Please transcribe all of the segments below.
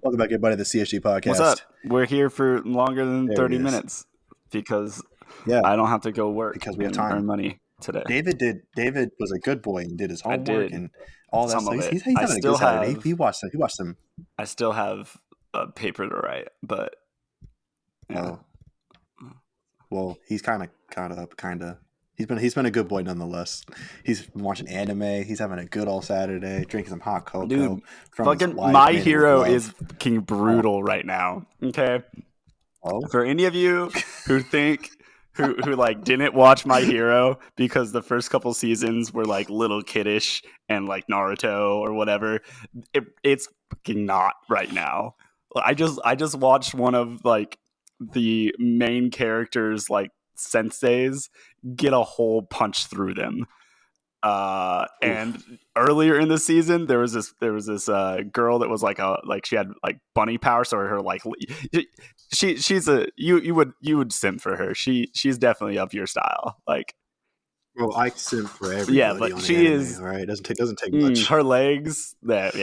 Welcome back, everybody, to the CHG podcast. What's up? We're here for longer than There 30 it is. minutes because Yeah, I don't have to go work because we have and time. earn money today. David was a good boy and did his homework did. and all that Some stuff. of it. He's I having a still good Saturday. have- He watched some. I still have a paper to write, but yeah. Well, he's kind of. He's been a good boy nonetheless. He's been watching anime. He's having a good all Saturday, drinking some hot cocoa. Dude, from fucking his wife, My made with Hero love. is fucking brutal right now. Okay. Oh, For any of you who think who like didn't watch My Hero because the first couple seasons were like little kiddish and like Naruto or whatever, it's fucking not right now. I just watched one of like the main characters like senseis get a hole punch through them. And earlier in the season there was this girl that was like she had like bunny power, so her like she's a you would simp for her. She's definitely up your style. Like, well, I simp for everybody. Yeah, but on she anime, is all right. It doesn't take much. her legs that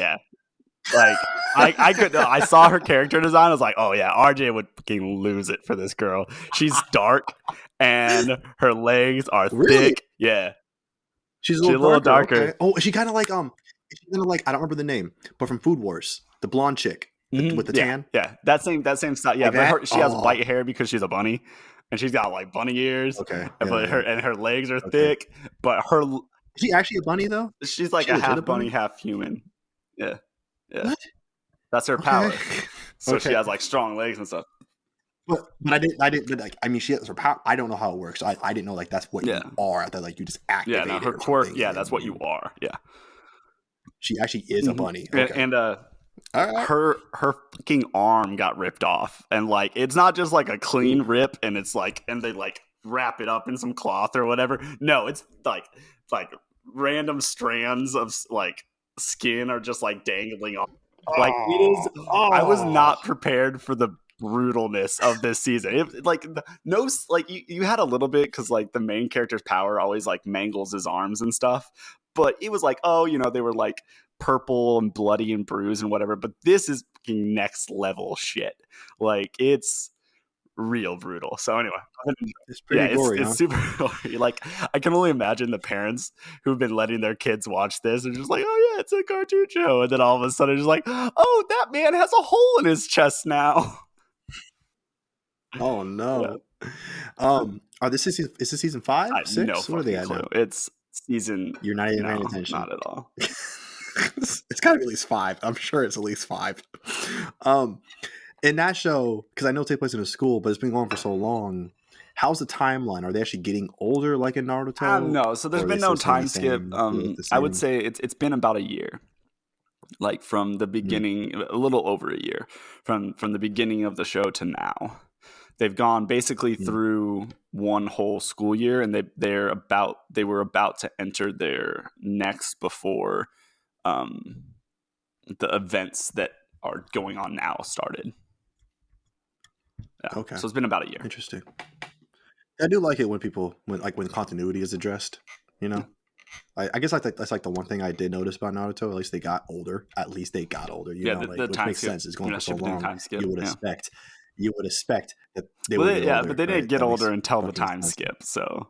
like I saw her character design. I was like, oh yeah, RJ would fucking lose it for this girl. She's dark and her legs are thick. Yeah, She's a little darker. darker. Okay. Oh, is she kind of like I don't remember the name, but from Food Wars, the blonde chick with the tan. Yeah, that same style. Yeah, Like but she has white hair because she's a bunny, and she's got like bunny ears. Okay, but her legs are thick. But is she actually a bunny though? She's like a half bunny, half human. Yeah. What? That's her power. So she has like strong legs and stuff. But I didn't like. I mean, she has her power. I don't know how it works. I didn't know like that's what you are. I thought like you just activate. Yeah, no, her quirk. Yeah, that's what you are. Yeah. She actually is a bunny. Okay. And her fucking arm got ripped off, and like it's not just like a clean rip, and it's like and they like wrap it up in some cloth or whatever. No, it's like random strands of like skin are just like dangling off. Like it is. I was not prepared for the brutalness of this season. You had a little bit because like the main character's power always like mangles his arms and stuff, but it was like, oh, they were like purple and bloody and bruised and whatever. But this is next level shit. Like it's real brutal. So anyway, it's pretty gory. It's super gory. Like I can only imagine the parents who've been letting their kids watch this and just like, oh yeah, it's a cartoon show, and then all of a sudden just like, oh, that man has a hole in his chest now. Oh no. Is this season 5? 6? No, what are they at now? It's season. You're not even paying attention. Not at all. It's got to be at least 5. I'm sure it's at least 5. In that show, because I know it takes place in a school, but it's been going for so long. How's the timeline? Are they actually getting older, like in Naruto? No, so there's been no time skip. I would say it's been about a year, like from the beginning, a little over a year from the beginning of the show to now. They've gone basically through one whole school year, and they were about to enter their next before the events that are going on now started. Yeah. Okay. So it's been about a year. Interesting. I do like it when continuity is addressed. I guess that's like the one thing I did notice about Naruto. At least they got older. Which makes sense. It's going for so long. You would expect. That they would. Yeah, but they didn't get older until the time skip. So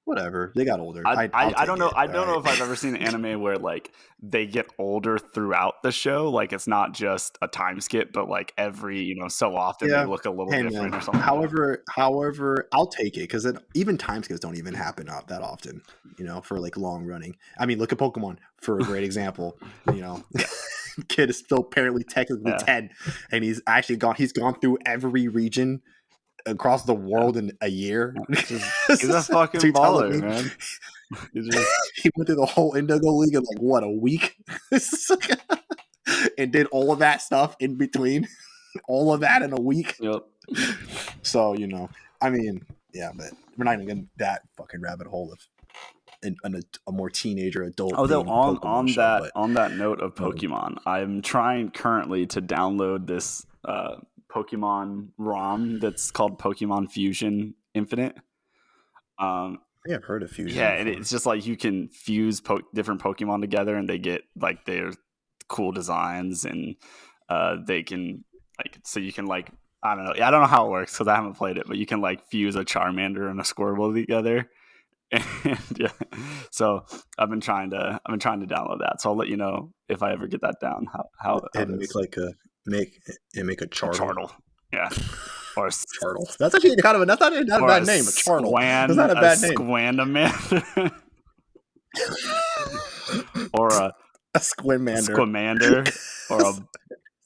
whatever, they got older. I don't know. I don't know if I've ever seen an anime where like they get older throughout the show. Like it's not just a time skip, but like every so often they look a little different or something. However, I'll take it because even time skips don't even happen that often. For like long running. I mean, look at Pokemon for a great example. Kid is still apparently technically 10, and he's gone through every region across the world in a year. He's a fucking baller, man. He went through the whole Indigo League in like what, a week? And did all of that stuff in between. All of that in a week. Yep. So, I mean, yeah, but we're not even getting that fucking rabbit hole of a more teenager adult. Although on that note of Pokemon, I'm trying currently to download this Pokemon ROM that's called Pokemon Fusion Infinite. I think I've heard of Fusion. Yeah, and it's just like you can fuse different Pokemon together, and they get like their cool designs, and they can like so you can like I don't know. I don't know how it works because I haven't played it, but you can like fuse a Charmander and a Squirtle together. And yeah, so I've been trying to download that. So I'll let you know if I ever get that down. How it and is. make a A chartle. Chartle, yeah, or Chartle. That's actually kind of that's not a bad name. A chartle. That's not a bad name. Squandamander, or a Squamander. Squamander, or a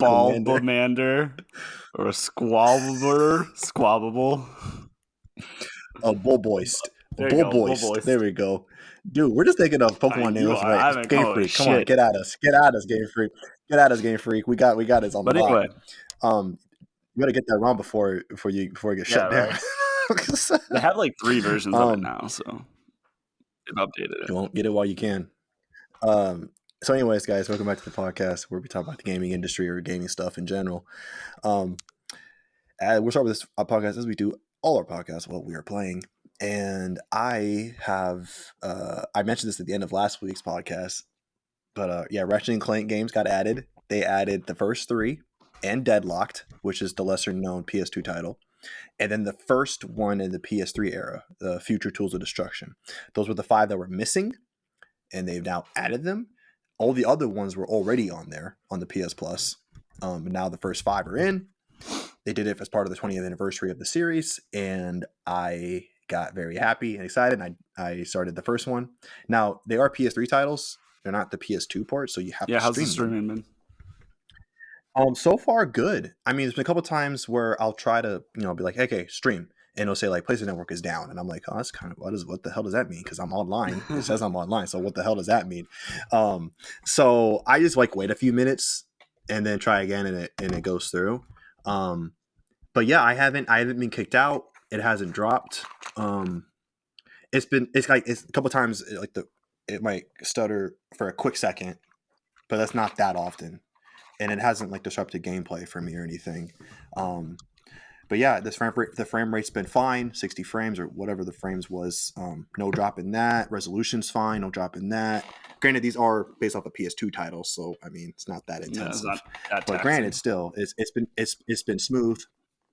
Bulbamander, or a Squabble. A Bulboist. There you go, Bulboist. There we go. Dude, we're just thinking of Pokemon names I right. haven't Game come up Freak. with Come on, shit. get at us. Get at us, Game Freak. Get at us, Game Freak. We got this on But the anyway, block. You gotta get that wrong before you get shut down. They have like 3 versions of it now, so they've updated it. You won't get it while you can. So anyways, guys, welcome back to the podcast where we talk about the gaming industry or gaming stuff in general. We'll start with this podcast as we do all our podcasts, what we are playing. And I have, I mentioned this at the end of last week's podcast, but yeah, Ratchet & Clank games got added. They added the first 3 and Deadlocked, which is the lesser known PS2 title. And then the first one in the PS3 era, the Future Tools of Destruction. Those were the 5 that were missing, and they've now added them. All the other ones were already on there on the PS Plus. Now the first 5 are in. They did it as part of the 20th anniversary of the series, and I got very happy and excited. And I started the first one. Now they are PS3 titles; they're not the PS2 port, so you have to stream how's the streaming been? So far, good. I mean, there's been a couple times where I'll try to, be like, okay, stream. And it'll say like PlayStation Network is down. And I'm like, oh, that's kind of, what the hell does that mean? Because I'm online. It says I'm online. So what the hell does that mean? So I just like wait a few minutes and then try again and it goes through. But yeah, I haven't been kicked out. It hasn't dropped. It's a couple times like it might stutter for a quick second, but that's not that often. And it hasn't like disrupted gameplay for me or anything. But yeah, the frame rate's been fine, 60 frames or whatever the frames was. No drop in that. Resolution's fine, no drop in that. Granted, these are based off a PS2 title, so I mean it's not that intensive. It's not that but granted, still, it's been smooth.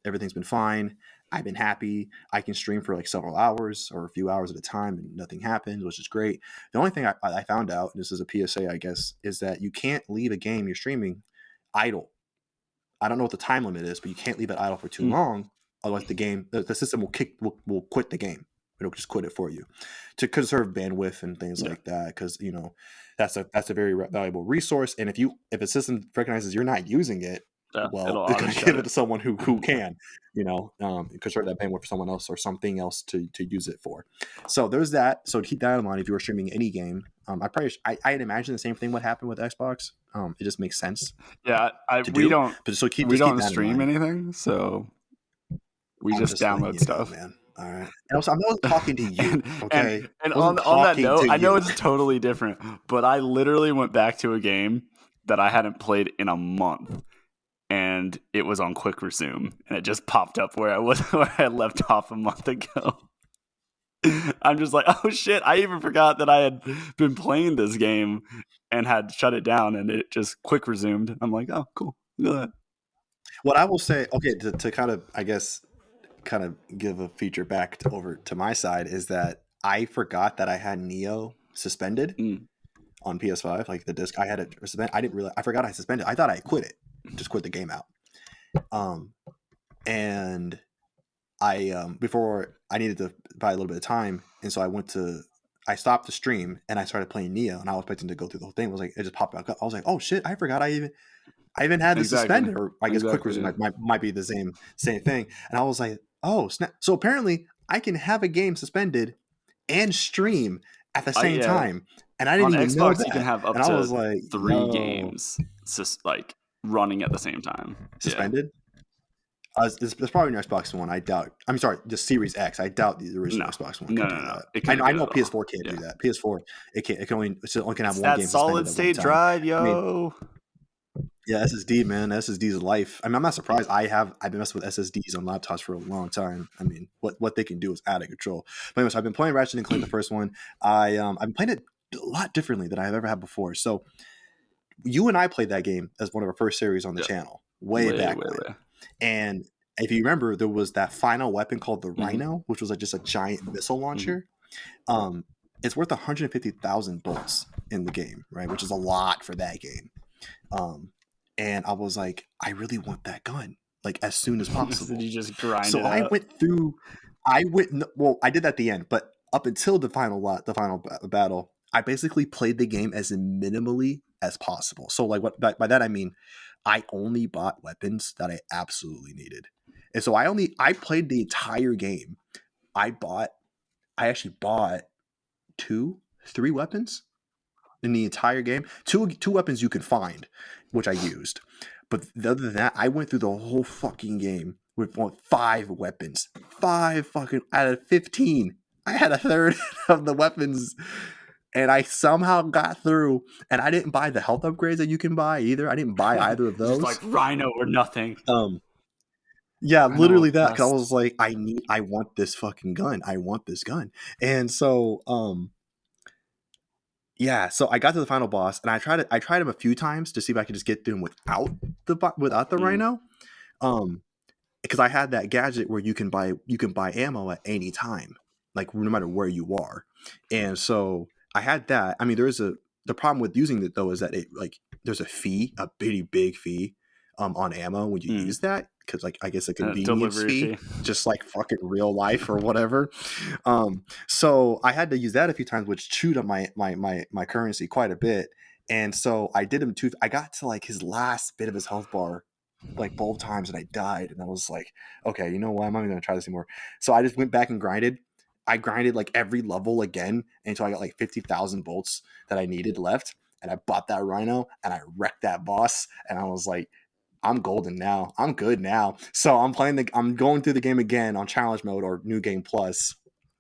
Everything's been fine. I've been happy. I can stream for like several hours or a few hours at a time and nothing happens, which is great. The only thing I found out, and this is a PSA, I guess, is that you can't leave a game you're streaming idle. I don't know what the time limit is, but you can't leave it idle for too long. Otherwise, the system will quit the game. It'll just quit it for you to conserve bandwidth and things like that. Because that's a very valuable resource. And if a system recognizes you're not using it, well, it's going to give it to someone who can, conserve that bandwidth for someone else or something else to use it for. So there's that. So keep that in mind if you were streaming any game. I'd imagine the same thing would happen with Xbox. It just makes sense. Yeah, we don't stream in anything, so we just download stuff, man. All right. And also, I'm not talking to you. Okay. And on that note, I know it's totally different, but I literally went back to a game that I hadn't played in a month. And it was on quick resume, and it just popped up where I left off a month ago. I'm just like, oh shit! I even forgot that I had been playing this game and had shut it down, and it just quick resumed. I'm like, oh, cool. Look at that. What I will say, okay, to kind of, I guess, kind of give a feature back over to my side is that I forgot that I had Neo suspended on PS5, like the disc. I had it suspended. I didn't realize. I forgot I suspended. I thought I quit it. Just quit the game out. And I before I needed to buy a little bit of time, and so I stopped the stream and I started playing Neo, and I was expecting to go through the whole thing. It was like it just popped back up. I was like, oh shit, I forgot I even had this suspended, or I guess quick resume might be the same thing. And I was like, oh snap! So apparently I can have a game suspended and stream at the same time, and I didn't even Xbox, know that. You can have up to 3 games, just like running at the same time, suspended. There's probably an Xbox One. I doubt. I'm sorry, the Series X. I doubt the original Xbox One can do that. I know PS4 can't do that. PS4 it can only can have one game. That solid state drive, yo. Yeah, SSD, man. SSD is life. I mean, I'm not surprised. I've been messing with SSDs on laptops for a long time. I mean, what they can do is out of control. But anyway, so I've been playing Ratchet & Clank, the first one. I've been playing it a lot differently than I've ever had before. So you and I played that game as one of our first series on the channel way back when. And if you remember, there was that final weapon called the Rhino, which was like just a giant missile launcher. It's worth 150,000 bolts in the game, right? Which is a lot for that game. And I was like, I really want that gun, like as soon as possible. Did you just grind so it I out? went through. I did at the end, but up until the final battle, I basically played the game as minimally as possible. So like by that I mean, I only bought weapons that I absolutely needed, and so I played the entire game. I actually bought 3 weapons in the entire game. Two weapons you can find, which I used. But other than that, I went through the whole fucking game with 5 weapons. 5 fucking out of 15. I had a third of the weapons, and I somehow got through. And I didn't buy the health upgrades that you can buy either. I didn't buy either of those. Just like Rhino or nothing. Yeah, literally that. Because I was like, I want this fucking gun. I want this gun. And so, yeah, so I got to the final boss, and I tried him a few times to see if I could just get through him without the Rhino, because I had that gadget where you can buy ammo at any time, like no matter where you are, and so I had that. I mean, the problem with using it though is that there's a pretty big fee, on ammo when you use that, because like I guess a convenience fee, just like fucking real life or whatever. So I had to use that a few times, which chewed up my currency quite a bit. And so I did him I got to like his last bit of his health bar like both times, and I died. And I was like, okay, you know what? I'm not even gonna try this anymore. So I just went back and grinded. I grinded like every level again until I got like 50,000 bolts that I needed left. And I bought that Rhino and I wrecked that boss. And I was like, I'm golden now. I'm good now. So I'm going through the game again on challenge mode or new game plus.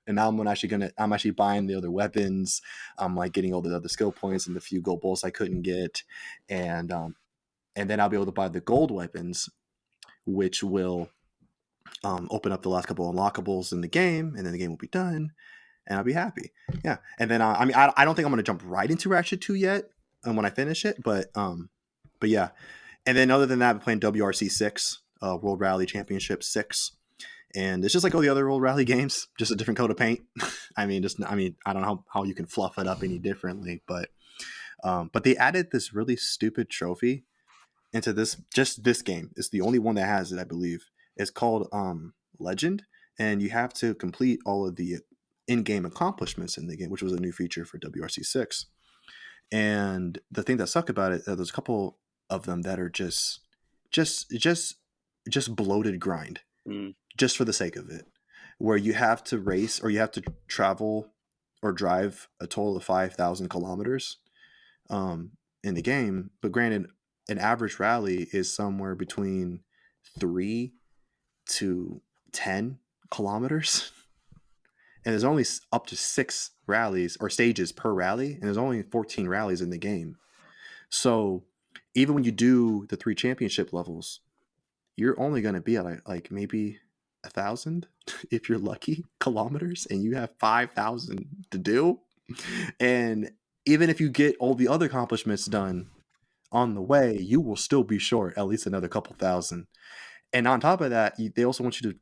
And now I'm actually buying the other weapons. I'm like getting all the other skill points and the few gold bolts I couldn't get. And then I'll be able to buy the gold weapons, which will open up the last couple of unlockables in the game, and then the game will be done, and I'll be happy. Yeah. And then I don't think I'm gonna jump right into Ratchet 2 yet, when I finish it, but yeah. And then other than that, I'm playing WRC 6, World Rally Championship 6. And it's just like all the other World Rally games, just a different coat of paint. I don't know how you can fluff it up any differently, but they added this really stupid trophy into this game. It's the only one that has it, I believe. It's called Legend, and you have to complete all of the in-game accomplishments in the game, which was a new feature for WRC 6. And the thing that sucked about it, there's a couple of them that are just bloated grind, just for the sake of it, where you have to race or you have to travel or drive a total of 5,000 kilometers in the game. But granted, an average rally is somewhere between 3 to 10 kilometers, and there's only up to 6 rallies or stages per rally, and there's only 14 rallies in the game. So even when you do the 3 championship levels, you're only going to be at like maybe 1,000 if you're lucky kilometers, and you have 5,000 to do. And even if you get all the other accomplishments done on the way, you will still be short at least another couple thousand. And on top of that, they also want you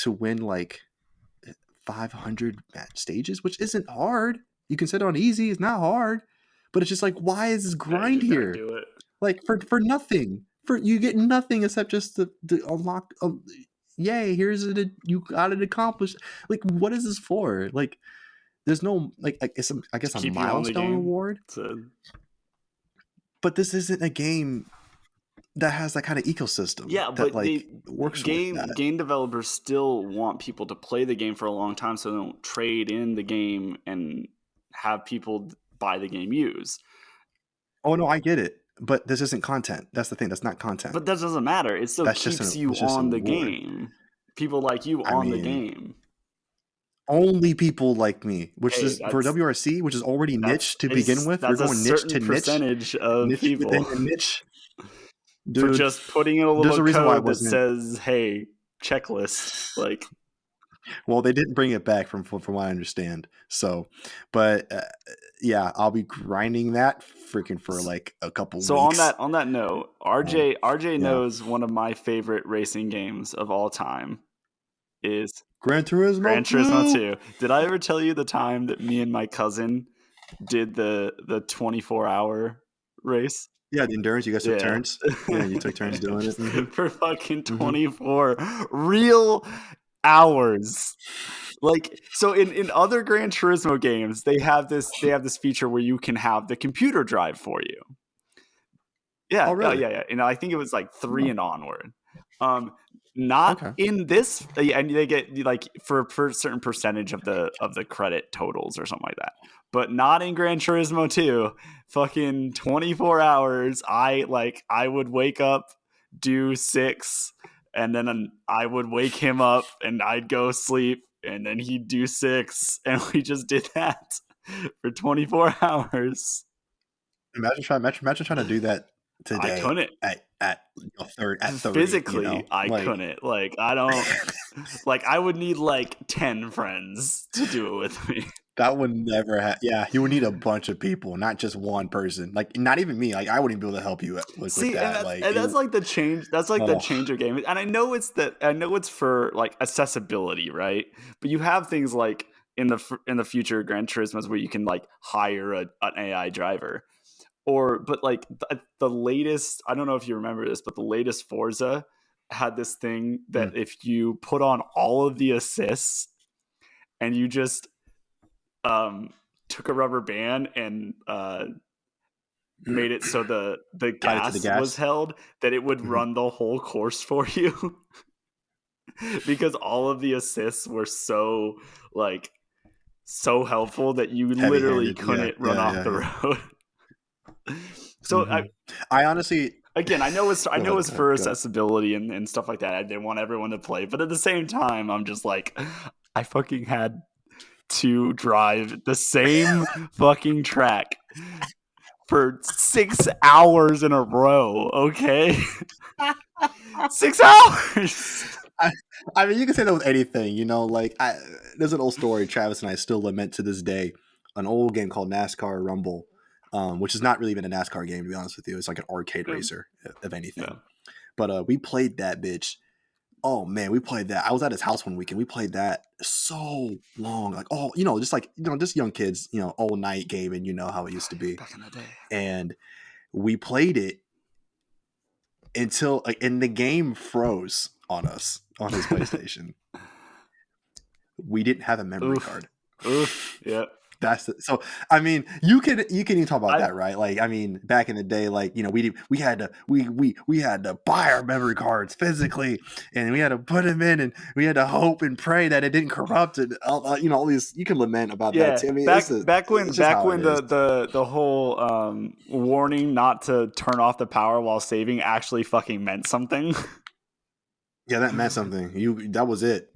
to win like 500 match stages, which isn't hard. You can set it on easy; it's not hard. But it's just like, why is this grind here? Do it. Like for nothing. You get nothing except just to unlock. Yay! Here's it. You got it accomplished. Like, what is this for? Like, there's no like. I guess a milestone award. But this isn't a game that has that kind of ecosystem. Yeah, that, but works. Game developers still want people to play the game for a long time, so they don't trade in the game and have people buy the game used. Oh no, I get it. But this isn't content. That's the thing. That's not content. But that doesn't matter. It still keeps you on the game. People like you on the game. Only people like me, which is for WRC, which is already niche to begin with. We're going niche to niche. Percentage of people within a niche. Dude, for just putting in a little code that says, "Hey, checklist." Like, Well, they didn't bring it back from what I understand. So, but yeah, I'll be grinding that freaking for like a couple So on weeks. that note, Um, RJ yeah, knows one of my favorite racing games of all time is Gran Turismo Gran Turismo 2. 2. Did I ever tell you the time that me and my cousin did the 24-hour race? Yeah, the endurance. You guys took Yeah. turns. Yeah, you took turns doing it. For fucking Hmm. 24 real hours. Like, so in other Gran Turismo games, they have this feature where you can have the computer drive for you. Oh, Yeah, really? yeah. I think it was like 3 Oh, and onward. Um, not okay. in this, and they get like for a certain percentage of the credit totals or something like that. But not in Gran Turismo 2. Fucking 24 hours. I would wake up, do 6, and then I would wake him up and I'd go sleep, and then he'd do 6, and we just did that for 24 hours. Imagine trying to do that I today couldn't. at third at 30. You Physically, know, I like couldn't. Like, I don't. Like, I would need like 10 friends to do it with me. that would never happen. Yeah, you would need a bunch of people, not just one person. Like not even me. Like I wouldn't be able to help you with See, and that. that's Like and it. that's like the change. That's like the Oh, change of game. And I know it's for like accessibility, right? But you have things like in the future Gran Turismos where you can like hire an AI driver, but like the latest. I don't know if you remember this, but the latest Forza had this thing that mm, if you put on all of the assists and you just um, took a rubber band and made it so the tied it to the gas was gas. held, that it would Mhm. run the whole course for you because all of the assists were like so helpful that you Heavy literally handed. Yeah, couldn't run yeah, off yeah, the yeah. road. So Hmm. I honestly again, I go know ahead. it's Go ahead. for Go ahead. accessibility and stuff like that. They want everyone to play, but at the same time, I'm just like, I fucking had to drive the same fucking track for 6 hours in a row. Okay, 6 hours. I, I mean, you can say that with anything, you know. Like, there's an old story Travis and I still lament to this day. An old game called NASCAR Rumble, which is not really even a NASCAR game to be honest with you. It's like an arcade Yeah, racer, if yeah. anything. But we played that bitch. Oh man, we played that. I was at his house one weekend. We played that so long, like just young kids, all night gaming. You know how it used to be, Back in the day. and we played it until and the game froze on us on his PlayStation. We didn't have a memory Oof, card. oof. Yeah. So I mean, you can even talk about I that, right? Like I mean, back in the day, like we had to we had to buy our memory cards physically, and we had to put them in, and we had to hope and pray that it didn't corrupt it. All these you can lament about that Yeah, too. I mean, it's just back how it when is. the whole warning not to turn off the power while saving actually fucking meant something. Yeah, that meant something. That was it.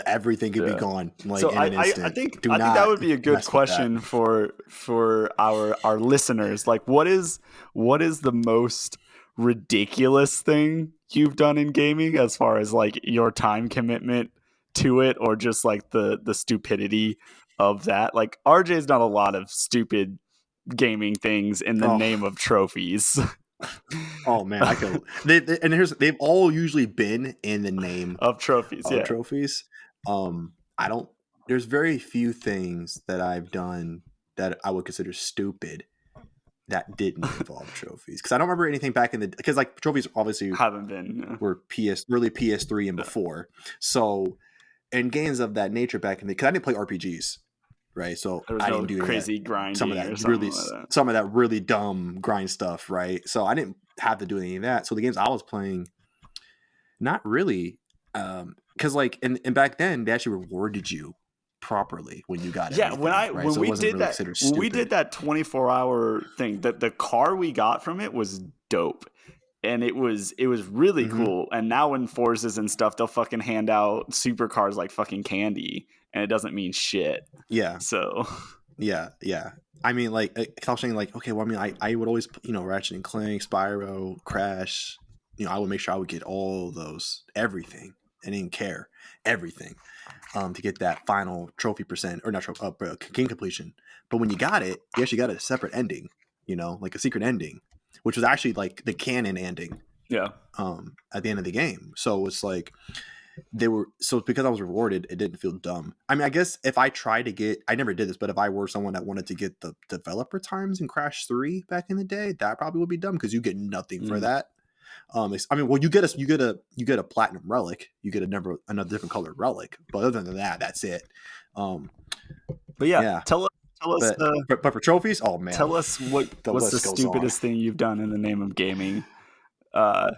Everything could be Yeah. gone like So in an instant. Do I think that not would be a good mess with that. question for our listeners. Like, what is the most ridiculous thing you've done in gaming as far as like your time commitment to it, or just like the stupidity of that? Like, RJ's done a lot of stupid gaming things in the Oh, name of trophies. oh man, I could. They've all usually been in the name Of trophies, of yeah. trophies. I don't. There's very few things that I've done that I would consider stupid that didn't involve trophies. Because I don't remember anything back in the because like trophies obviously Haven't been. were really PS3 and Yeah. before. So in games of that nature back in the because I didn't play RPGs, right? So There was I no didn't do any of that. crazy grinding or something like that. Some of that really dumb grind stuff, right? So I didn't have to do any of that. So the games I was playing, not really, because like and back then they actually rewarded you properly when you got Yeah, everything, right? So it wasn't really considered when we did stupid. that 24-hour thing, that the car we got from it was dope. And it was really Hmm. cool. And now in Forzas and stuff, they'll fucking hand out supercars like fucking candy, and it doesn't mean shit. Yeah, So yeah. I mean, like I was saying, like okay, well, I mean, I would always, Ratchet and Clank, Spyro, Crash. I would make sure I would get all of those, everything. and didn't care everything to get that final trophy percent or not game completion. But when you got it, you actually got a separate ending, like a secret ending, which was actually like the canon ending. Yeah. At the end of the game. So it's like because I was rewarded, it didn't feel dumb. I mean, I guess if I tried to get, I never did this, but if I were someone that wanted to get the developer times in Crash 3 back in the day, that probably would be dumb because you get nothing for that. I mean, well, you get a platinum relic, you get another different colored relic, but other than that, that's it. But yeah. Tell us. But for trophies, oh man, tell us what's the stupidest thing you've done in the name of gaming. Oh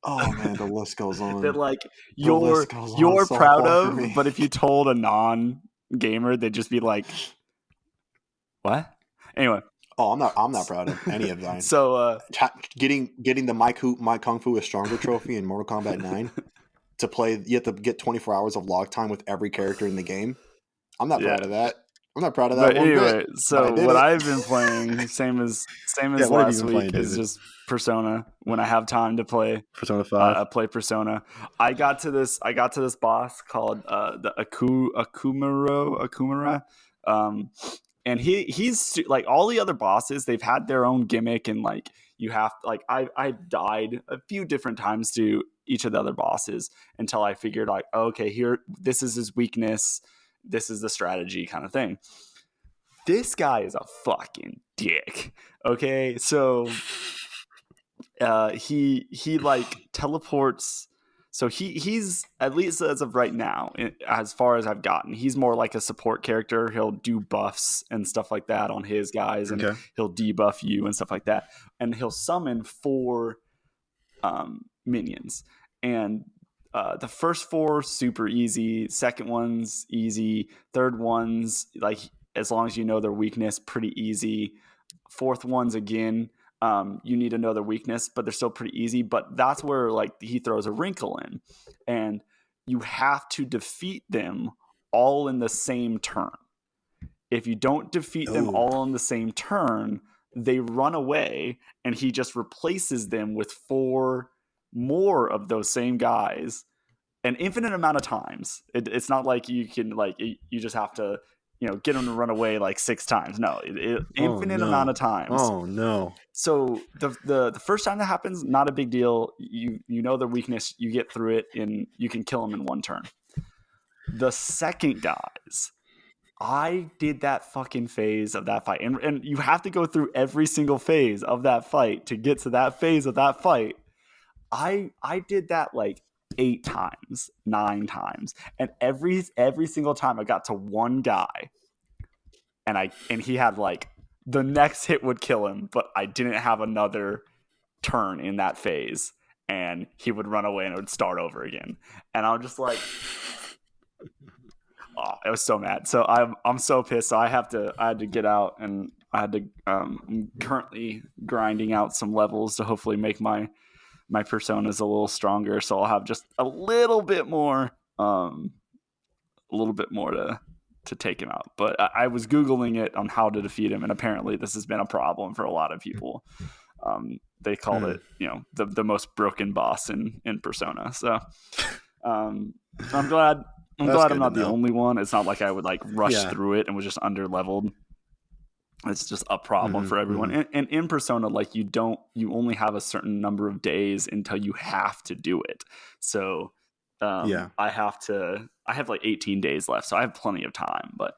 man, the list goes on. That like you're so proud of, but if you told a non-gamer, they'd just be like, "What?" Anyway. Oh, I'm not proud of any of them. So getting the My Kung Fu is Stronger trophy in Mortal Kombat 9 to play, you have to get 24 hours of log time with every character in the game. I'm not proud of that. I'm not proud of that. But anyway, so what I've been playing, same as last week, is just Persona. When I have time to play Persona 5, I play Persona. I got to this boss called the Akumara. And he's like all the other bosses. They've had their own gimmick, and like you have like I died a few different times to each of the other bosses until I figured like, okay, here, this is his weakness. This is the strategy kind of thing. This guy is a fucking dick. Okay, so he like teleports. So he's, at least as of right now, as far as I've gotten, he's more like a support character. He'll do buffs and stuff like that on his guys, and he'll debuff you and stuff like that. And he'll summon 4 minions. And the first 4 super easy, second one's easy, third one's like, as long as you know their weakness, pretty easy. Fourth one's again, you need to know their weakness, but they're still pretty easy. But that's where like he throws a wrinkle in, and you have to defeat them all in the same turn. If you don't defeat them all in the same turn, they run away, and he just replaces them with 4 more of those same guys an infinite amount of times. It's not like you can like you just have to get them to run away like 6 times. No, infinite amount of times. Oh no. So the first time that happens, not a big deal. You know their weakness, you get through it, and you can kill them in 1 turn. The second guys, I did that fucking phase of that fight, and you have to go through every single phase of that fight to get to that phase of that fight. I did that like 8 times, 9 times, and every single time I got to one guy, and he had like, the next hit would kill him, but I didn't have another turn in that phase, and he would run away and it would start over again. And I'm just like, oh, I was so mad. So I'm so pissed. So I had to get out, and I had to I'm currently grinding out some levels to hopefully make my personas a little stronger. So I'll have just a little bit more to take him out. But I was Googling it on how to defeat him, and apparently this has been a problem for a lot of people. They called it, the most broken boss in Persona. So I'm glad I'm not the only one. It's not like I would like rush through it and was just under leveled. It's just a problem for everyone. And in Persona, like you only have a certain number of days until you have to do it. So I have like 18 days left, so I have plenty of time, but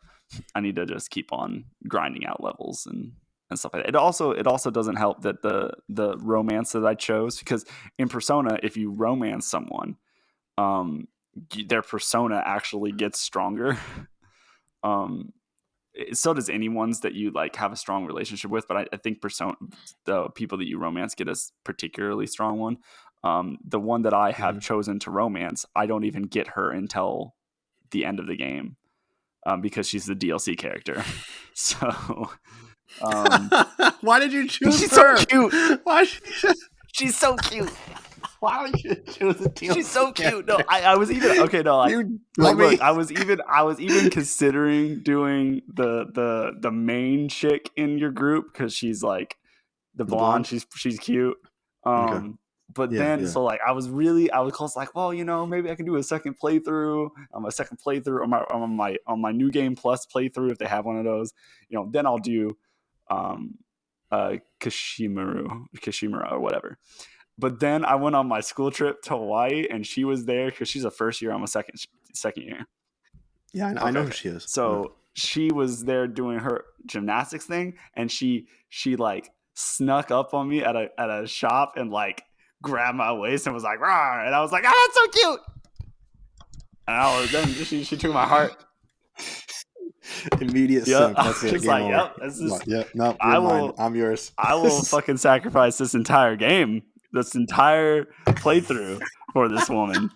I need to just keep on grinding out levels and stuff like that. It also doesn't help that the romance that I chose, because in Persona, if you romance someone, their persona actually gets stronger. So does anyone's that you like have a strong relationship with, but I think persona, the people that you romance, get a particularly strong one. The one that I have chosen to romance, I don't even get her until the end of the game, because she's the DLC character. So why did you choose she's her? So cute. Why? She's so cute. Why would you choose a DLC? She's so cute. No, I was even okay. No, look, I was even considering doing the main chick in your group, because she's like the blonde. She's cute. Okay. But then, so like I was close, like, well, maybe I can do a second playthrough on my New Game Plus playthrough if they have one of those. Then I'll do Kashimura or whatever. But then I went on my school trip to Hawaii, and she was there because she's a first year. I'm a second year. Yeah, I know who she is. So she was there doing her gymnastics thing, and she like snuck up on me at a shop and like grabbed my waist and was like, "Rawr!" And I was like, "Oh, that's so cute." And then she took my heart. Immediate simp. That's it. She's like, "Yep, no, mine. I'm yours. I will fucking sacrifice this entire game, this entire playthrough for this woman."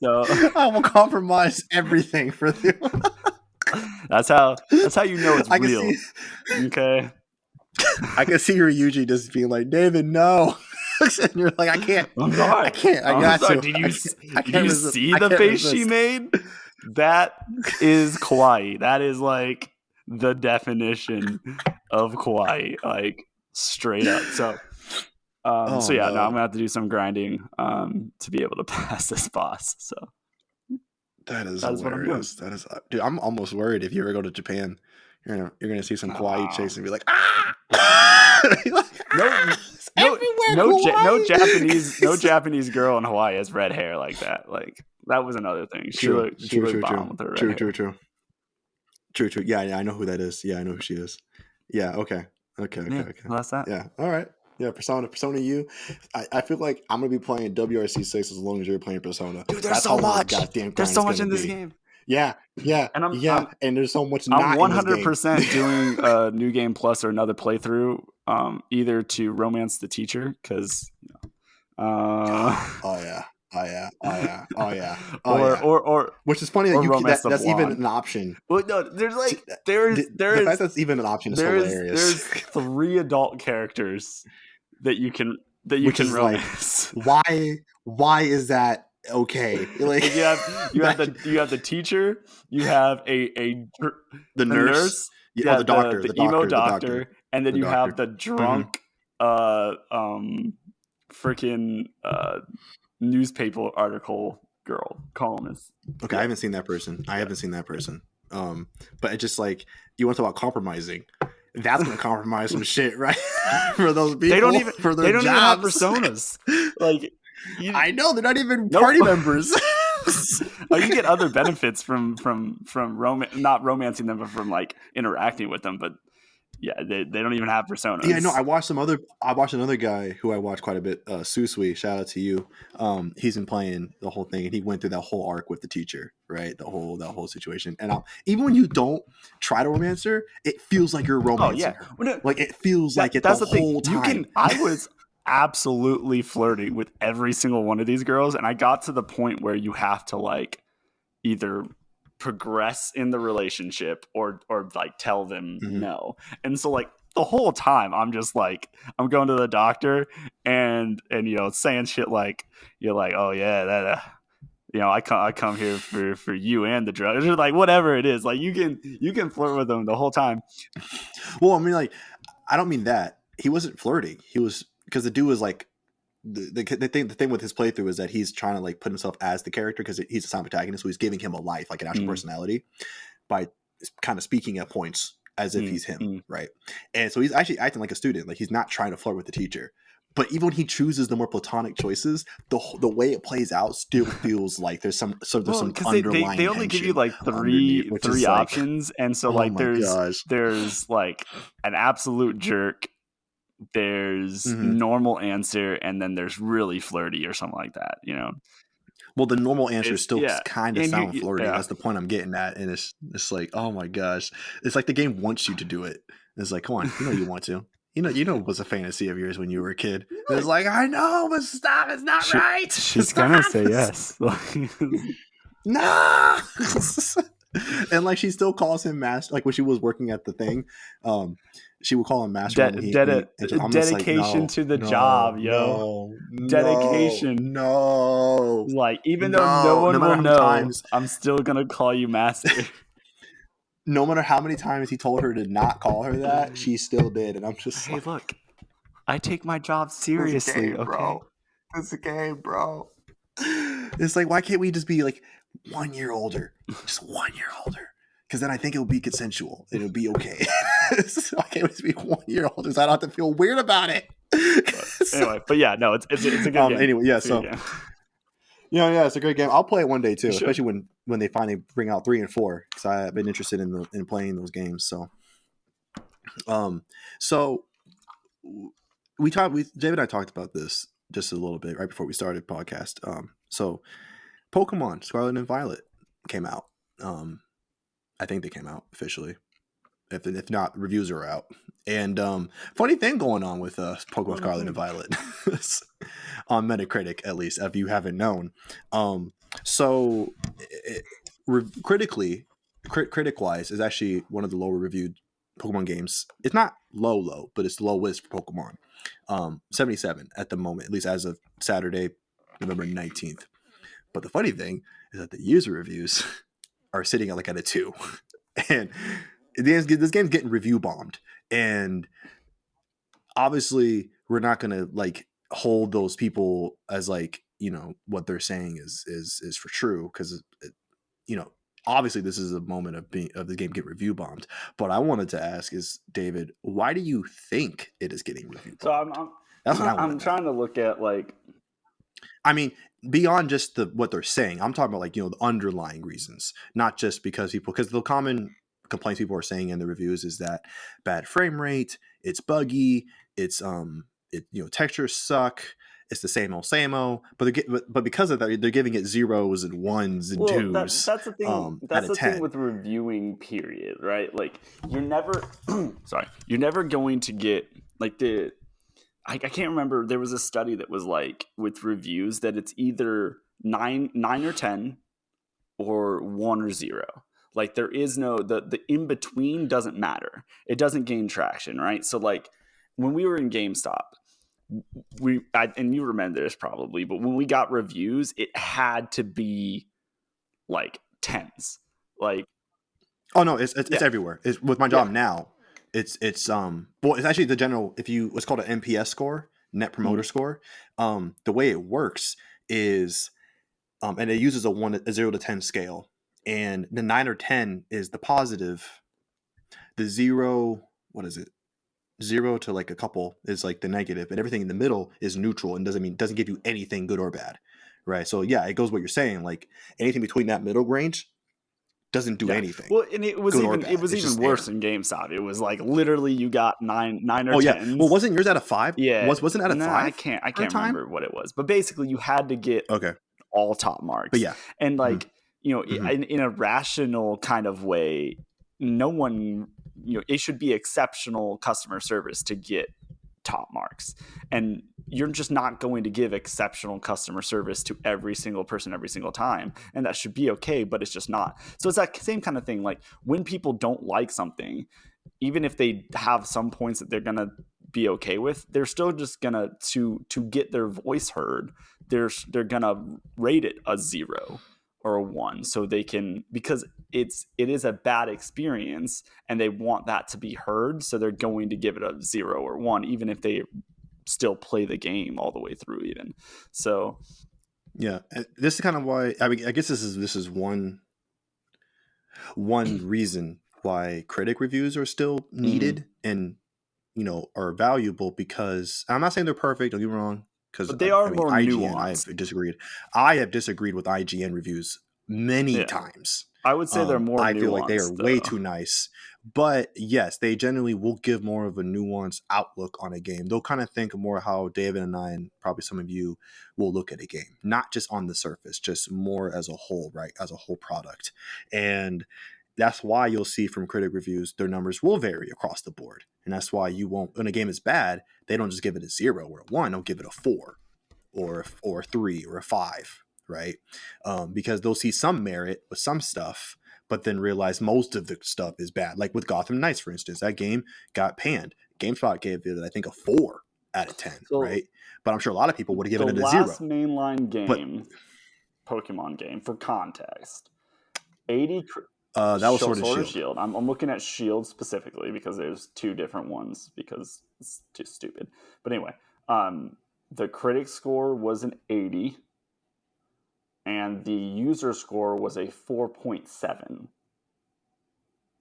So I will compromise everything for you. That's how you know it's real. Okay. I can see Ryuji just being like, "David, no." And you're like, "I can't. I'm sorry. I can't. I got to." Did you see the face she made? That is kawaii. That is like the definition of kawaii, like straight up. So I'm gonna have to do some grinding to be able to pass this boss. So that is hilarious. That is, dude. I'm almost worried if you ever go to Japan, you're gonna see some kawaii chase and be like, "Ah!" No Japanese girl in Hawaii has red hair like that. Like that was another thing. She looked bomb with her red hair. True. Yeah, I know who that is. Yeah, I know who she is. Yeah. Okay. Well, that's that. Yeah. All right. Yeah, Persona U. I feel like I'm gonna be playing WRC 6 as long as you're playing Persona. Dude, there's so much. There's so much in this game. Yeah, and there's so much. I'm 100% doing a New Game Plus or another playthrough, either to romance the teacher because. Oh yeah. Or which is funny that that's even an option. Well, no, there's like the fact that's even an option is hilarious. There's 3 adult characters that you can romance. Like, why is that okay? Like you have the teacher, you have the nurse, the doctor, the emo doctor, and then you have the drunk freaking newspaper article girl columnist. Okay, I haven't seen that person. But it's just like, you want to talk about compromising. That's gonna compromise some shit, right? For those people, they don't even have personas. Like, I know they're not even party members. You get other benefits from not romancing them, but from like interacting with them. But yeah, they don't even have personas. Yeah, no, I watched another guy who I watched quite a bit, Susui, shout out to you. He's been playing the whole thing, and he went through that whole arc with the teacher, right? That whole situation. And even when you don't try to romance her, it feels like you're romancing her. Well, no, like it feels like it that's the whole thing. Time. I was absolutely flirting with every single one of these girls, and I got to the point where you have to like either progress in the relationship or like tell them no. And so like the whole time I'm just like, I'm going to the doctor and saying shit like, you're like, oh yeah, that I come here for you and the drugs, or like whatever it is. Like you can flirt with them the whole time. Well, I mean, like, I don't mean that. He wasn't flirting. He was, because the dude was like, the thing with his playthrough is that he's trying to like put himself as the character because he's a silent protagonist, so he's giving him a life, like an actual personality, by kind of speaking at points as if he's him, right? And so he's actually acting like a student, like he's not trying to flirt with the teacher. But even when he chooses the more platonic choices, the way it plays out still feels like there's some underlying. They only give you like three options, and so like there's like an absolute jerk. There's normal answer, and then there's really flirty or something like that, Well, the normal answer still kind of sound flirty. That's the point I'm getting at, and it's like, oh my gosh, it's like the game wants you to do it. It's like, come on, you want to, it was a fantasy of yours when you were a kid. It's like, I know, but stop, it's not right. She's gonna say yes. No. And like she still calls him master. Like when she was working at the thing, she would call him master. Dedication to the job, yo. Dedication. No. Like even though no one will know, I'm still gonna call you master. No matter how many times he told her to not call her that, she still did. And I'm just hey, look, I take my job seriously, okay? Bro. this game, bro. It's like, why can't we just be like 1 year older? Just 1 year older. Because then I think it will be consensual. It'll be okay. Why can't we just be 1 year older so I don't have to feel weird about it? Anyway, but yeah, no, it's a good game. Anyway, yeah, so yeah, it's a great game. I'll play it one day too, especially when they finally bring out 3 and 4. Because I've been interested in playing those games. So, so David and I talked about this just a little bit right before we started the podcast. So Pokemon Scarlet and Violet came out. I think they came out officially. If not, reviews are out. And funny thing going on with Pokemon Scarlet and Violet on Metacritic, at least, if you haven't known. Critic-wise, is actually one of the lower reviewed Pokemon games. It's not low, but it's the lowest for Pokemon. 77 at the moment, at least as of Saturday, November 19th. But the funny thing is that the user reviews are sitting at a 2. And this game's getting review bombed. And obviously we're not going to hold those people as what they're saying is for true. Because, obviously this is a moment of the game get review bombed. But I wanted to ask is, David, why do you think it is getting review bombed? So That's what I'm trying to look at I mean, beyond just what they're saying, I'm talking about the underlying reasons, not just because the common complaints people are saying in the reviews is that bad frame rate, it's buggy, it's textures suck, it's the same old, but because of that, they're giving it 0s and 1s and 2s. That's the thing. That's the thing with reviewing, period, right? You're never, you're never going to get I can't remember. There was a study that was with reviews that it's either 9 or 10 or 1 or 0. There is no the in between doesn't matter. It doesn't gain traction, right? So when we were in GameStop, and you remember this probably, but when we got reviews, it had to be 10s. Oh no, it's everywhere. It's with my job now. It's actually the general, what's called an NPS score, Net Promoter Score. The way it works is, and it uses a 0 to 10 scale, and the 9 or 10 is the positive. The 0, what is it? 0 to a couple is the negative, and everything in the middle is neutral and doesn't give you anything good or bad, right? So yeah, it goes what you're saying. Anything between that middle range doesn't do anything. Well, and it was even worse in GameStop. It was literally you got 9 or 10s. Yeah. Well, wasn't yours at a 5? Yeah. Wasn't it at a 5? I can't remember what it was. But basically you had to get all top marks. But yeah. And in a rational kind of way, no one, it should be exceptional customer service to get top marks. And you're just not going to give exceptional customer service to every single person every single time, and that should be okay, but it's just not. So it's that same kind of thing. When people don't like something, even if they have some points that they're gonna be okay with, they're still just gonna to get their voice heard, they're gonna rate it a 0 or a 1, so they can, because it is a bad experience and they want that to be heard, so they're going to give it a 0 or 1 even if they still play the game all the way through even. So yeah, this is kind of why, I guess this is one reason why critic reviews are still needed and are valuable, because I'm not saying they're perfect, don't get me wrong, because they are more IGN, nuanced. I have disagreed with IGN reviews many times. I would say they're more nuanced. I feel like they are way too nice. But yes, they generally will give more of a nuanced outlook on a game. They'll kind of think more how David and I, and probably some of you, will look at a game. Not just on the surface, just more as a whole, right? As a whole product. And that's why you'll see from critic reviews, their numbers will vary across the board. And that's why you won't, when a game is bad, they don't just give it a 0 or a 1. They'll give it a 4 or a 3 or a 5, right? Because they'll see some merit with some stuff, but then realize most of the stuff is bad. Like with Gotham Knights, for instance, that game got panned. GameSpot gave it, I think, a 4 out of 10, right? But I'm sure a lot of people would have given it a 0. The last mainline game, Pokemon game, for context, 80... that was Sword and Shield. I'm looking at Shield specifically because there's 2 different ones because it's too stupid. But anyway, the critic score was an 80, and the user score was a 4.7.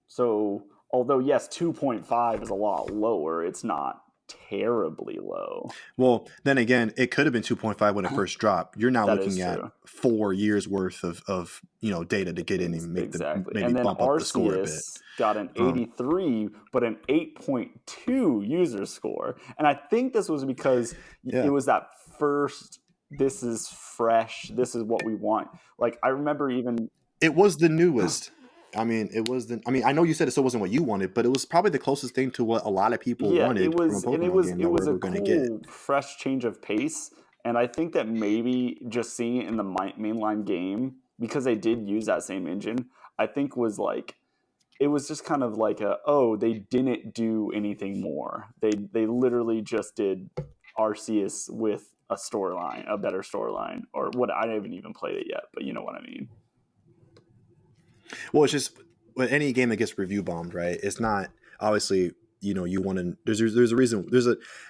So, although yes, 2.5 is a lot lower, it's not terribly low. Well, then again, it could have been 2.5 when it first dropped. You're now That is looking at true. 4 years worth of data to get in and make Exactly. maybe And then bump up the score a bit. Arceus got an 83, but an 8.2 user score. And I think this was because it was that first, this is fresh, this is what we want. Like, I remember even... It was the newest. I mean, I know you said it still wasn't what you wanted, but it was probably the closest thing to what a lot of people wanted from a Pokemon game that we're going to get. It was a cool, fresh change of pace. And I think that maybe just seeing it in the mainline game, because they did use that same engine, I think was like, it was just kind of like they didn't do anything more. They literally just did Arceus with a storyline, a better storyline, or what. I haven't even played it yet, but you know what I mean. Well, it's just with any game that gets review bombed, right? It's not obviously, you want to. There's a reason.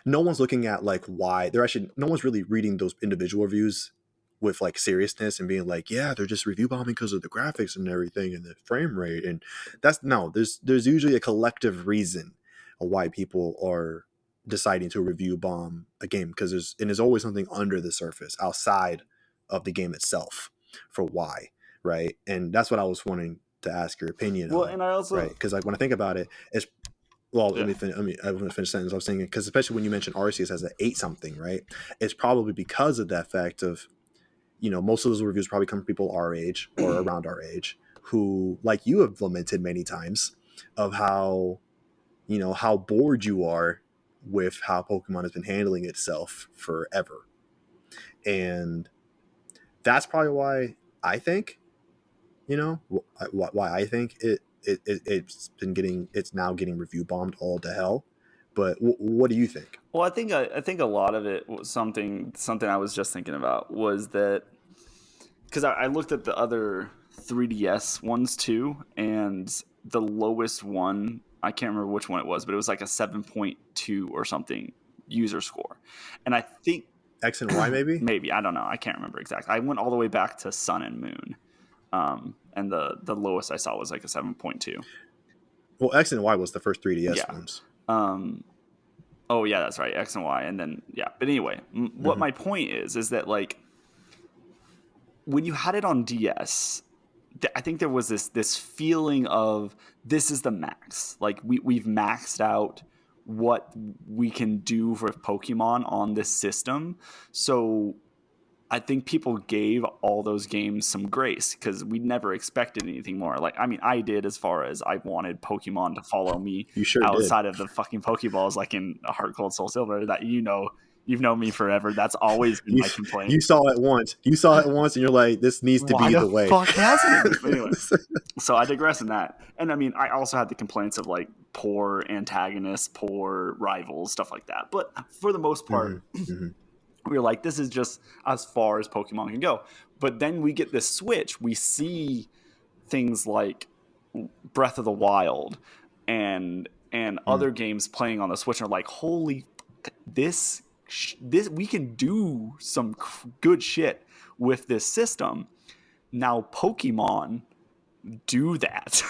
No one's looking at like why they're actually. No one's really reading those individual reviews with like seriousness and being like, yeah, they're just review bombing because of the graphics and everything and the frame rate, and there's usually a collective reason of why people are deciding to review bomb a game, because there's always something under the surface outside of the game itself for why. Right, and that's what I was wanting to ask your opinion on. And I also, right, because like when I think about it, it's let me finish. I want to finish the sentence. I was thinking, because especially when you mentioned Arceus as an 8 something, right? It's probably because of that fact of, most of those reviews probably come from people our age or around our age who, like you have lamented many times, of how, how bored you are with how Pokemon has been handling itself forever, and that's probably why I think. Why I think it's now getting review bombed all to hell. But what do you think? Well, I think a lot of it was something I was just thinking about, was that because I looked at the other 3DS ones too, and the lowest one, I can't remember which one it was, but it was like a 7.2 or something user score, and I think X and Y maybe, I don't know, I can't remember exactly. I went all the way back to Sun and Moon. And the lowest I saw was like a 7.2. Well, X and Y was the first 3DS ones. Oh yeah, that's right, X and Y, and then But anyway, what my point is that like when you had it on DS, I think there was this feeling of this is the max. Like we've maxed out what we can do for Pokemon on this system, so I think people gave all those games some grace because we never expected anything more. Like, I mean, I did, as far as I wanted Pokemon to follow me outside of the fucking Pokeballs, like in Heart Gold, Soul Silver. That you've known me forever. That's always been my complaint. You saw it once. And you're like, this needs to be the way. Why the fuck hasn't it? Anyway, so I digress in that. And I mean, I also had the complaints of like poor antagonists, poor rivals, stuff like that. But for the most part. We were like, this is just as far as Pokemon can go. But then we get this switch. We see things like Breath of the Wild and other games playing on the Switch, and are like, holy, this we can do some good shit with this system. Now Pokemon do that.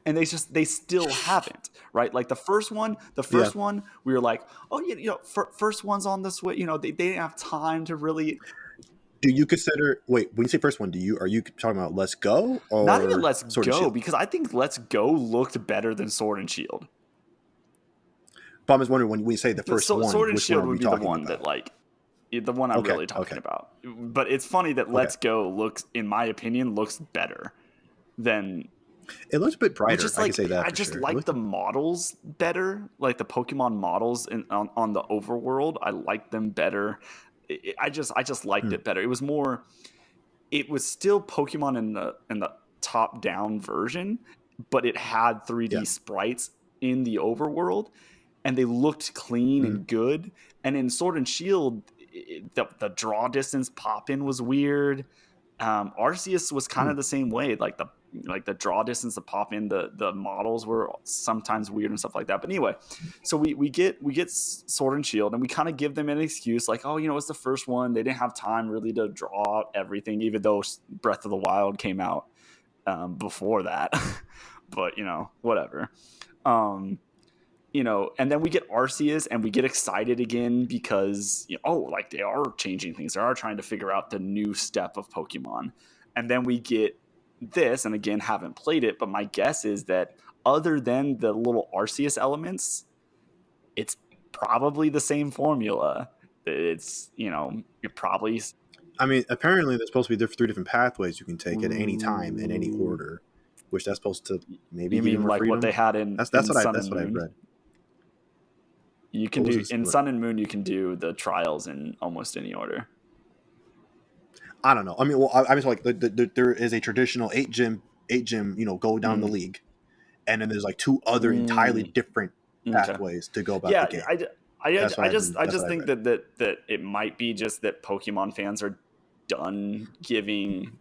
And they still haven't, right? Like the first one, we were like, oh, first one's on the Switch. They didn't have time to really. Do you consider? Wait, when you say first one, are you talking about Let's Go or not even Let's Go? Because I think Let's Go looked better than Sword and Shield. But I was wondering when you say the first one, Sword and Shield would be the one about? That like the one I'm really talking about. But it's funny that Let's Go looks, in my opinion, looks better than. It looks a bit brighter. Just I can say that. I just like the models better, like the Pokemon models on the overworld. I like them better. I just liked it better. It was more. It was still Pokemon in the top down version, but it had 3D sprites in the overworld, and they looked clean and good. And in Sword and Shield, the draw distance pop in was weird. Arceus was kind of the same way. Like the draw distance to pop in the models were sometimes weird and stuff like that. But anyway, so we get Sword and Shield, and we kind of give them an excuse like, oh, it's the first one. They didn't have time really to draw out everything, even though Breath of the Wild came out before that. But whatever. And then we get Arceus and we get excited again because, like they are changing things. They are trying to figure out the new step of Pokemon. And then we get this, and again, haven't played it, but my guess is that other than the little Arceus elements, it's probably the same formula. It's, you're probably... I mean, apparently there's supposed to be 3 different pathways you can take at any time in any order, which that's supposed to maybe give you more like freedom. What they had in that's what I've read. You can do in Sun and Moon. You can do the trials in almost any order. I don't know. I mean, well, I mean, so like there is a traditional 8 gym, go down the league, and then there's like 2 other entirely different pathways to go about the game. I just think that it might be just that Pokemon fans are done giving,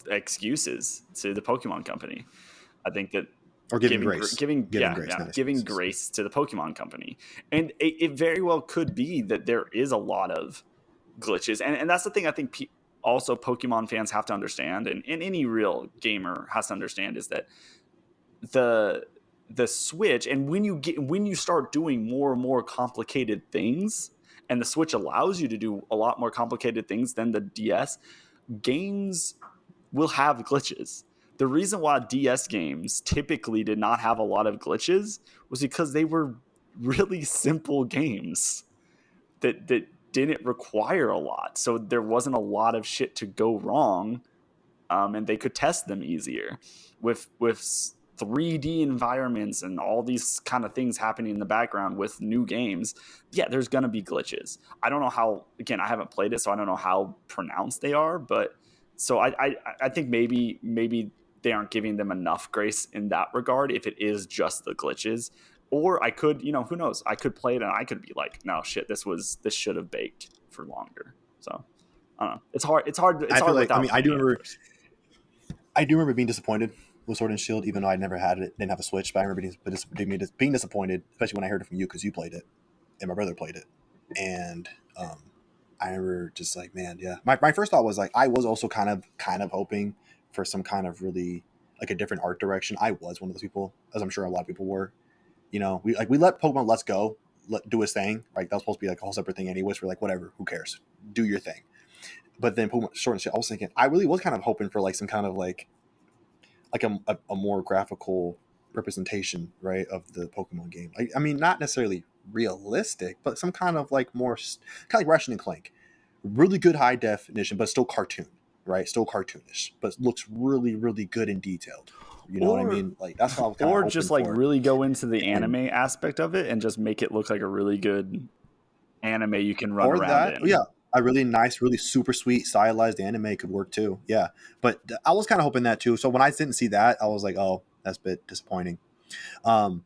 excuses to the Pokemon company. I think that. Or giving grace. Giving grace to the Pokemon company. And it very well could be that there is a lot of glitches. And that's the thing I think also Pokemon fans have to understand, and any real gamer has to understand, is that the Switch, and when you start doing more and more complicated things, and the Switch allows you to do a lot more complicated things than the DS, games will have glitches. The reason why DS games typically did not have a lot of glitches was because they were really simple games that didn't require a lot. So there wasn't a lot of shit to go wrong, and they could test them easier. With 3D environments and all these kind of things happening in the background with new games, there's going to be glitches. I don't know how, again, I haven't played it, so I don't know how pronounced they are, but so I think maybe they aren't giving them enough grace in that regard if it is just the glitches. Or I could, who knows? I could play it and I could be like, no shit, this should have baked for longer. So I don't know. It's hard. I mean, I do remember being disappointed with Sword and Shield, even though I never had it, didn't have a Switch. But I remember being disappointed, especially when I heard it from you because you played it and my brother played it, and I remember just like, man, yeah. My first thought was like, I was also kind of hoping for some kind of really like a different art direction. I was one of those people, as I'm sure a lot of people were. We let Pokemon Let's Go do his thing. Right, that was supposed to be like a whole separate thing anyways. We're like, whatever, who cares? Do your thing. But then Pokemon Sword and Shield, I was thinking, I really was kind of hoping for like some kind of like a more graphical representation, right, of the Pokemon game. Like, I mean, not necessarily realistic, but some kind of like more kind of like Ratchet and Clank, really good high definition, but still cartoon, right? Still cartoonish, but looks really, really good and detailed. You know what I mean? Like that's how I was kind of just like really go into the anime aspect of it and just make it look like a really good anime you can run around in. Yeah, a really nice, really super sweet stylized anime could work too. Yeah, but I was kind of hoping that too. So when I didn't see that, I was like, oh, that's a bit disappointing. But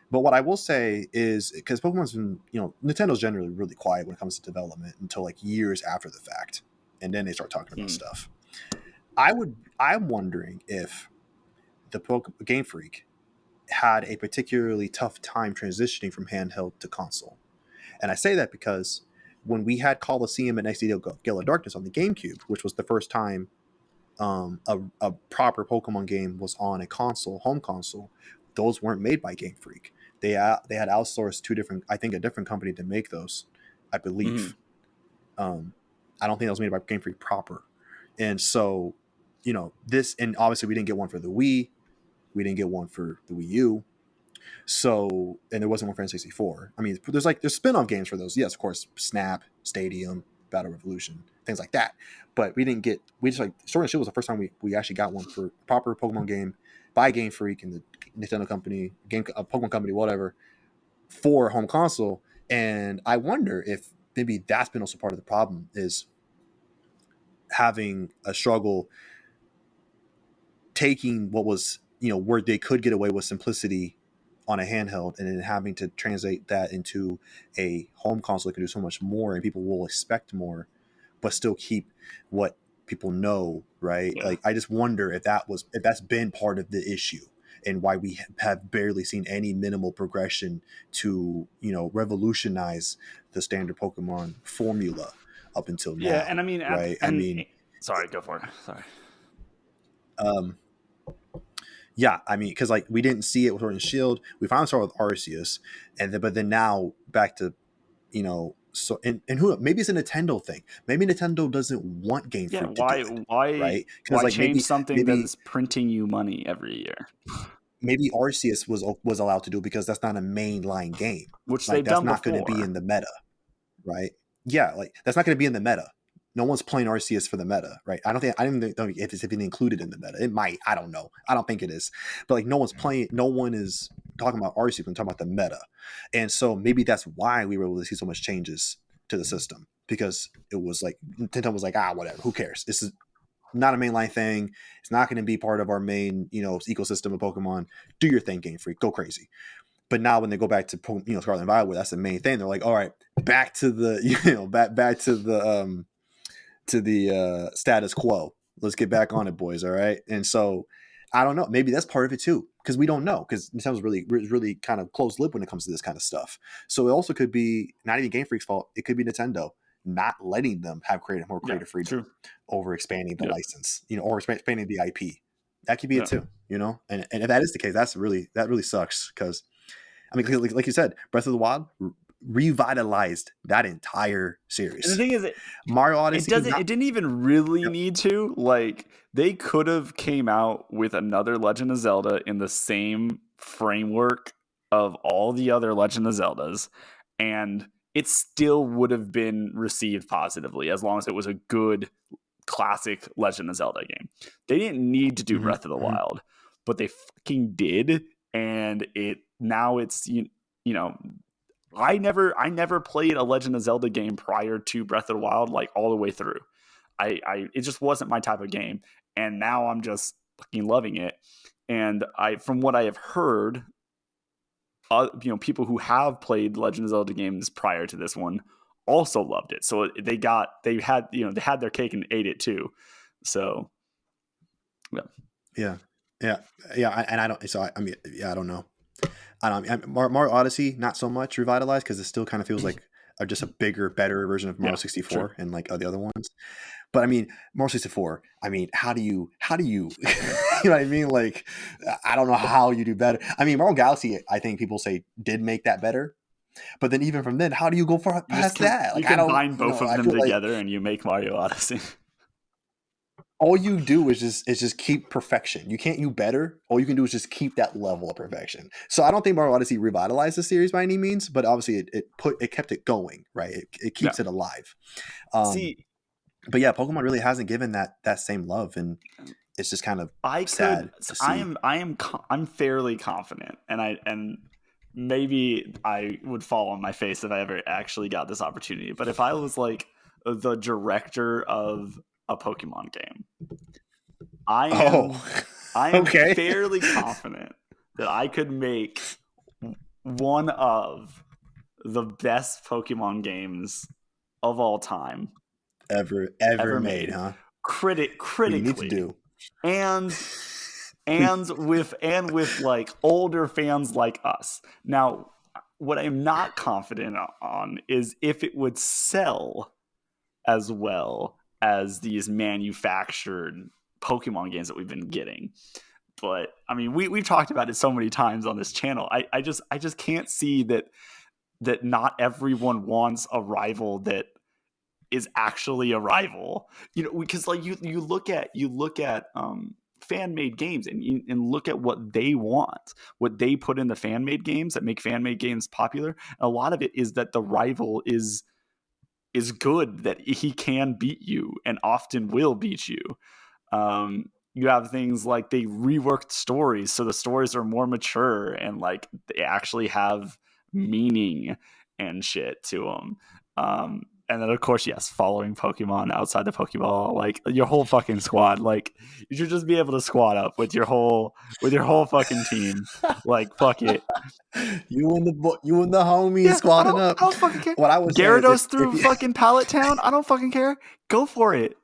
what I will say is, because Pokemon's been, Nintendo's generally really quiet when it comes to development until like years after the fact, and then they start talking about stuff. I'm wondering if the Game Freak had a particularly tough time transitioning from handheld to console, and I say that because when we had Coliseum and XD Gale of Darkness on the GameCube, which was the first time a proper Pokemon game was on a home console, those weren't made by Game Freak. They had outsourced a different company to make those, I believe. I don't think that was made by Game Freak proper. And so, and obviously we didn't get one for the Wii. We didn't get one for the Wii U. So, and there wasn't one for N64. I mean, there's spin-off games for those. Yes, of course, Snap, Stadium, Battle Revolution, things like that. But we just like Sword and Shield was the first time we actually got one for a proper Pokemon game by Game Freak and the Nintendo company, Pokemon company, whatever, for home console. And I wonder if maybe that's been also part of the problem, is having a struggle taking what was, where they could get away with simplicity on a handheld and then having to translate that into a home console that can do so much more and people will expect more but still keep what people know, right? Yeah. Like, I just wonder if that's been part of the issue, and why we have barely seen any minimal progression to, revolutionize the standard Pokemon formula up until Yeah, now, and I mean, right? I mean, sorry, go for it. Sorry. um, yeah, I mean, because like we didn't see it with Sword and Shield, we finally saw it with Arceus, but then now back to, so and who, maybe it's a Nintendo thing. Maybe Nintendo doesn't want Game Yeah, Freak to do it, right? Because why like change something that maybe is printing you money every year, maybe Arceus was allowed to do it because that's not a mainline game. which Like, they've that's done not going to be before. in the meta, right? Yeah, like that's not going to be in the meta. No one's playing Arceus for the meta, right? I don't think if it's even included in the meta. It might. I don't know. I don't think it is. But like, no one's playing. No one is talking about Arceus when talking about the meta, and so maybe that's why we were able to see so much changes to the system, because it was like Nintendo was like, whatever, who cares? This is not a mainline thing. It's not going to be part of our main, ecosystem of Pokemon. Do your thing, Game Freak. Go crazy. But now when they go back to, Scarlet and Violet, that's the main thing. They're like, all right, back to the back to the status quo. Let's get back on it, boys. All right. And so I don't know. Maybe that's part of it too, because we don't know. Because Nintendo's really kind of closed lip when it comes to this kind of stuff. So it also could be not even Game Freak's fault. It could be Nintendo not letting them have more creative freedom True. over expanding the Yeah. license, or expanding the IP. That could be Yeah. it too, And if that is the case, that really sucks, because I mean, like you said, Breath of the Wild revitalized that entire series. And the thing is, Mario Odyssey, it didn't even really Yep. need to. Like, they could have came out with another Legend of Zelda in the same framework of all the other Legend of Zeldas, and it still would have been received positively, as long as it was a good classic Legend of Zelda game. They didn't need to do Breath of the Wild, but they fucking did, and it's I never played a Legend of Zelda game prior to Breath of the Wild, like all the way through. It just wasn't my type of game, and now I'm just fucking loving it. And from what I have heard, people who have played Legend of Zelda games prior to this one also loved it. So they had their cake and ate it too. So yeah. And I don't. So I mean, yeah, I don't know. Mario Odyssey, not so much revitalized, because it still kind of feels like just a bigger, better version of Mario 64 true. and like the other ones. But I mean, Mario 64. I mean, how do you, you know what I mean? Like, I don't know how you do better. I mean, Mario Galaxy, I think people say did make that better. But then even from then, how do you go past that? You Like, I don't, combine both of I them feel like together and you make Mario Odyssey. all you do is just keep perfection. You can't do better. All you can do is just keep that level of perfection. So I don't think Mario Odyssey revitalized the series by any means, but obviously it kept it going, right? It keeps it alive. See, but yeah, Pokemon really hasn't given that same love, and it's just kind of sad to see. I'm fairly confident, and maybe I would fall on my face if I ever actually got this opportunity. But if I was like the director of a Pokemon game, I am okay. fairly confident that I could make one of the best Pokemon games of all time ever made, huh? What you need to critically, do. and with like older fans like us. Now, what I'm not confident on is if it would sell as well as these manufactured Pokemon games that we've been getting. But I mean, we've talked about it so many times on this channel. I just can't see that not everyone wants a rival that is actually a rival. Because like you look at fan made games and look at what they want, what they put in the fan made games that make fan made games popular. A lot of it is that the rival is good, that he can beat you and often will beat you. You have things like they reworked stories, so the stories are more mature and like they actually have meaning and shit to them. then of course, yes, following Pokemon outside the Pokeball, like your whole fucking squad. Like you should just be able to squad up with your whole fucking team. Like fuck it. You and the homies Yeah, squatting up. I don't fucking care. What I would say is Gyarados through fucking Pallet Town. I don't fucking care. Go for it.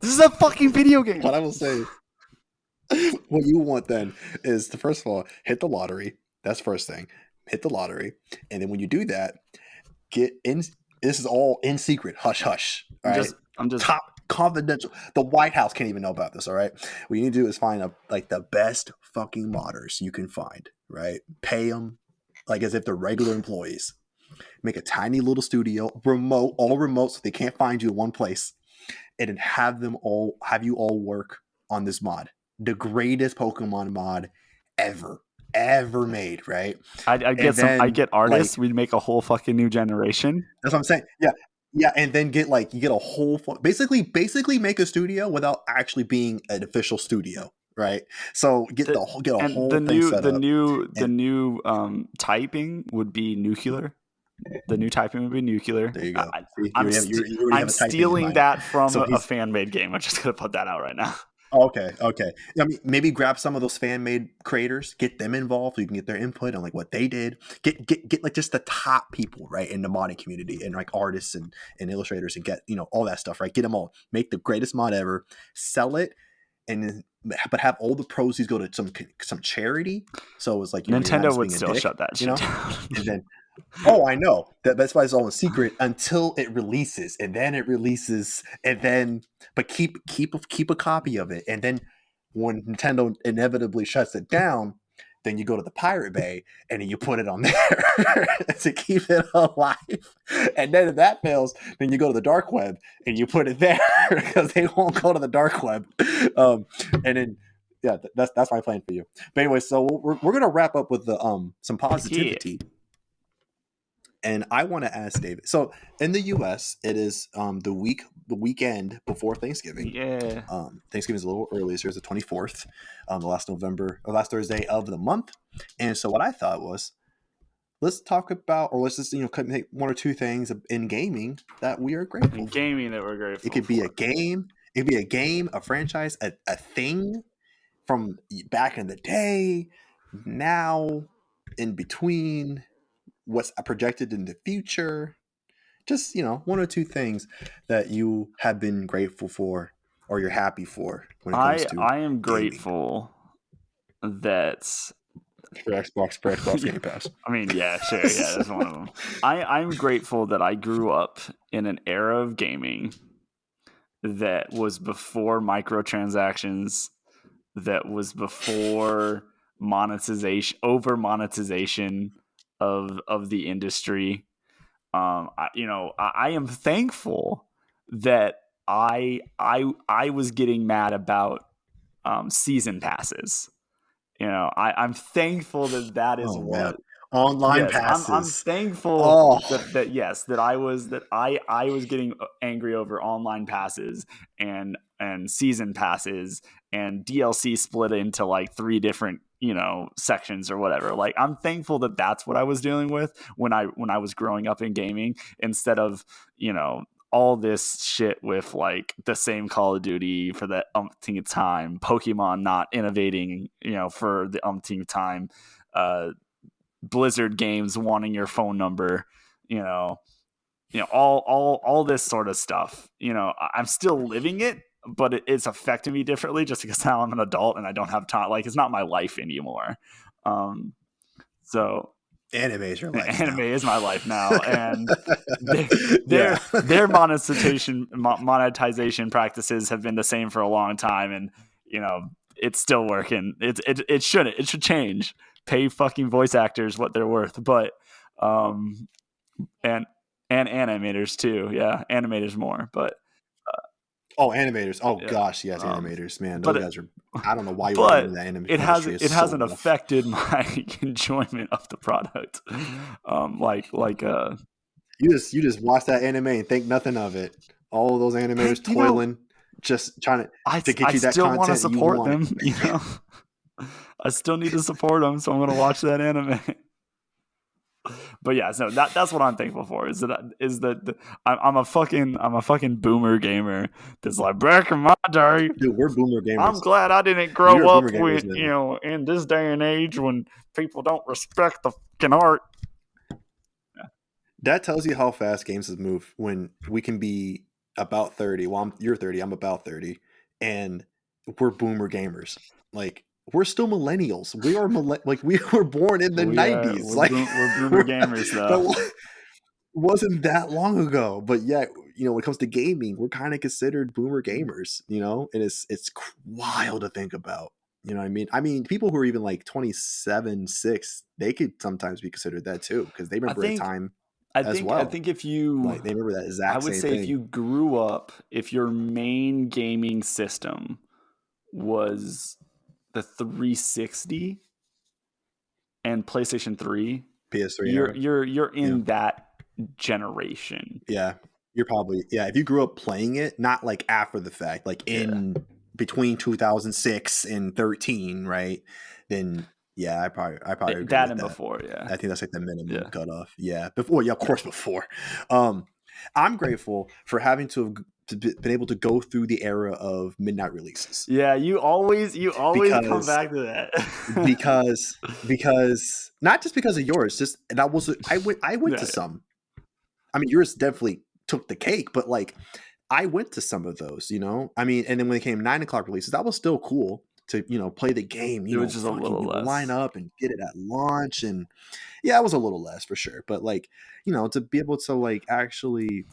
This is a fucking video game. What I will say, what you want then is to first of all hit the lottery. That's first thing. Hit the lottery, and then when you do that, get in. This is all in secret, hush hush. All right, I'm just top confidential. The White House can't even know about this. All right, what you need to do is find the best fucking modders you can find. Right, pay them like as if they're regular employees. Make a tiny little studio, all remote, so they can't find you in one place, and then have you all work on this mod, the greatest Pokemon mod ever made, right? I get artists. We'd make a whole fucking new generation. That's what I'm saying. Yeah, and then you get a whole basically make a studio without actually being an official studio, right? So get a whole thing set up. The new typing would be nuclear. The new typing would be nuclear. There you go. I'm stealing that from a fan made game. I'm just gonna put that out right now. Okay. I mean, maybe grab some of those fan-made creators, get them involved, so you can get their input on like what they did. Get like just the top people, right, in the modding community, and like artists and illustrators, and get all that stuff, right. Get them all, make the greatest mod ever, sell it, but have all the proceeds go to some charity. So it's like Nintendo would still shut that shit down. And then. Oh, I know. That's why it's all in secret until it releases, and then it releases, and then but keep a copy of it, and then when Nintendo inevitably shuts it down, then you go to the Pirate Bay and then you put it on there to keep it alive. And then if that fails, then you go to the dark web and you put it there because they won't go to the dark web. And then yeah, that's my plan for you. But anyway, so we're gonna wrap up with the some positivity. Yeah. And I want to ask David. So in the U.S., it is the weekend before Thanksgiving. Yeah. Thanksgiving is a little early. So it's the 24th, the last Thursday of the month. And so what I thought was, let's talk about, or let's just make one or two things in gaming that we are grateful. In gaming that we're grateful. It could be a game. It could be a game, a franchise, a thing from back in the day, now, in between. What's projected in the future, just one or two things that you have been grateful for or you're happy for when it comes to I am grateful that for Xbox Game Pass. I mean, yeah, sure, yeah, that's one of them. I'm grateful that I grew up in an era of gaming that was before microtransactions, that was before over monetization of the industry. I am thankful that I was getting mad about season passes. I'm thankful that is what online passes. I'm thankful that I was getting angry over online passes and season passes and DLC split into like 3 different sections or whatever. Like I'm thankful that that's what I was dealing with when I was growing up in gaming, instead of all this shit with like the same Call of Duty for the umpteenth time, Pokemon not innovating for the umpteenth time, Blizzard games wanting your phone number, all this sort of stuff. I'm still living it, but it's affecting me differently just because now I'm an adult and I don't have time. Like, it's not my life anymore. So anime is your life. Anime is my life now, and their monetization practices have been the same for a long time, and it's still working. It should change. Pay fucking voice actors what they're worth, but and animators too. Yeah, animators more, but. Animators! Oh gosh, yes, animators, man. Those guys are. I don't know why you were in that anime. It hasn't affected my enjoyment of the product. You just watch that anime and think nothing of it. All of those animators toiling, just trying to get you that content. I still want to support them. I still need to support them, so I'm going to watch that anime. But yeah, so that's what I'm thankful for. Is that I'm a fucking boomer gamer. That's like back in my day. Dude, we're boomer gamers. I'm glad I didn't We grow are up boomer gamers with now. in this day and age when people don't respect the fucking art. That tells you how fast games have moved when we can be about 30. Well, you're 30, I'm about 30, and we're boomer gamers. Like, we're still millennials. We are like we were born in the 90s. We're Like boomer gamers though. that wasn't that long ago. But yeah, when it comes to gaming, we're kind of considered boomer gamers, and it's wild to think about. You know what I mean? I mean, people who are even like 27, 6, they could sometimes be considered that too, because they remember a time as well. I think if you, like, they remember that exact I would same say thing. if you grew up, if your main gaming system was the 360 and PlayStation 3, PS3. you're in that generation. Yeah, you're probably if you grew up playing it, not like after the fact, like in between 2006 and 13, right? Then I probably agree that with and that. before. Yeah, I think that's like the minimum cutoff. Yeah, before. Yeah, of course, before. I'm grateful for having to have been able to go through the era of midnight releases. Yeah, you always come back to that because not just because of yours, just and I went to some. I mean, yours definitely took the cake, but like I went to some of those, I mean, and then when it came 9 o'clock releases, that was still cool to, play the game, it was just a little less. line up and get it at launch. And yeah, it was a little less for sure. But like, to be able to like actually,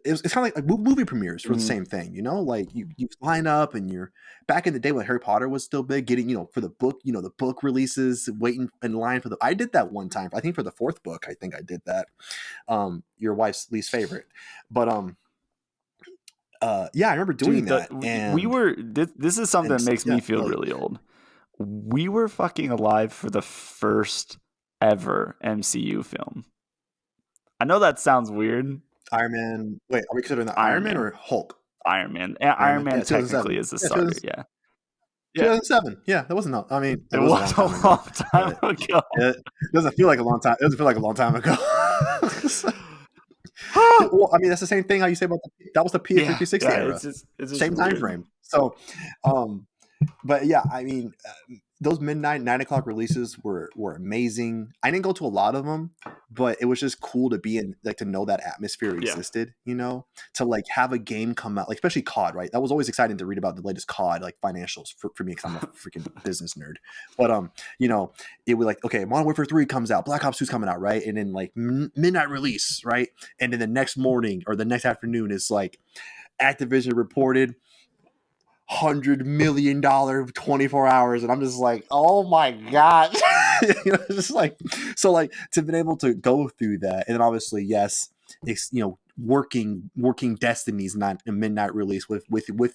it's kind of like movie premieres for the same thing, like you line up and you're back in the day when Harry Potter was still big, getting, for the book, the book releases, waiting in line for I did that one time. I think for the 4th book, I think I did that. Your wife's least favorite, but yeah, I remember doing that. And we were. This is something that makes me feel really old. We were fucking alive for the first ever MCU film. I know that sounds weird. Iron Man. Wait, are we considering the Iron Man or Hulk? Iron Man. Iron Man technically is the starter. Yeah. 2007. Yeah, that wasn't. I mean, it was a long time ago. It doesn't feel like a long time. It doesn't feel like a long time ago. Well, I mean, that's the same thing how you say about that was the PS360 era. It's just same time frame. So, but yeah, I mean, those midnight 9 o'clock releases were amazing. I didn't go to a lot of them, but it was just cool to be in, like, to know that atmosphere existed, to like have a game come out, like especially COD, right? That was always exciting to read about the latest COD, like financials for me, because I'm a freaking business nerd. But it would like, okay, Modern Warfare 3 comes out, Black Ops 2's coming out, right? And then like midnight release, right? And then the next morning or the next afternoon is like Activision reported $100 million 24 hours, and I'm just like, oh my god. Just like, so like to be able to go through that, and then obviously yes, it's working Destiny's midnight release with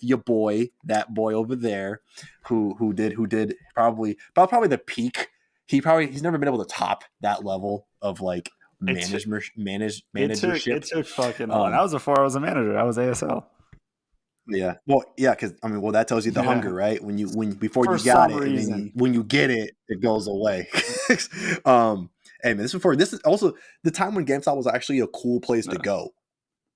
your boy, that boy over there, who did probably the peak. He's never been able to top that level of like managership. It took fucking long. That was before I was a manager. I was ASL. Yeah. Well, yeah, because that tells you the hunger, right? Before you got it, and then when you get it, it goes away. Hey man, this is also the time when GameStop was actually a cool place to go.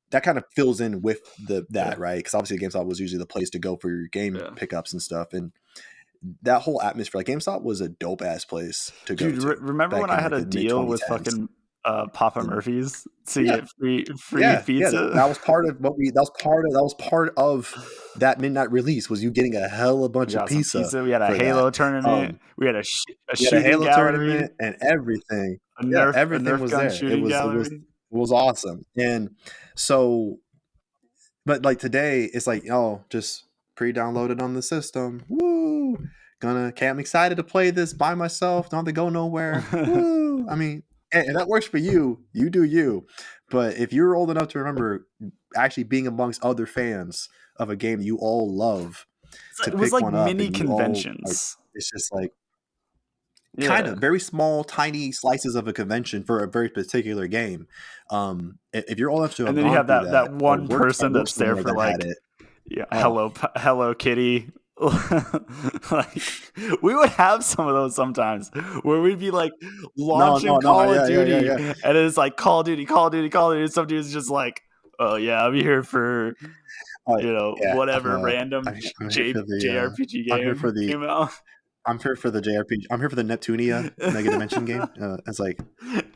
That kind of fills in with that, right? Because obviously GameStop was usually the place to go for your game pickups and stuff, and that whole atmosphere, like GameStop was a dope ass place to go. Dude, remember when I had a deal with fucking Papa Murphy's to get free pizza? Yeah, that was part of that midnight release, was you getting a hell of a bunch of pizza. We had a Halo tournament. We had a shooting Halo gallery tournament and everything. Everything was there. It was awesome. And so, but like today, it's like, just pre-downloaded on the system. Woo! I'm excited to play this by myself. Don't have to go nowhere. Woo! I mean, and that works for you. You do you. But if you're old enough to remember actually being amongst other fans of a game you all love, it was like mini conventions. It's just like kind of very small, tiny slices of a convention for a very particular game. If you're old enough to, and then you have that one person that's there for like Hello Kitty, like we would have some of those sometimes where we'd be like No, launching no, no. Call of Yeah, yeah, yeah, Duty, yeah. and it's like Call of Duty, Call of Duty, Call of Duty. Some dude's just like, oh yeah, I'm here for Oh, yeah. whatever random I'm here for the. JRPG I'm here game for the. came out. I'm here for the JRPG. I'm here for the Neptunia Mega Dimension game. It's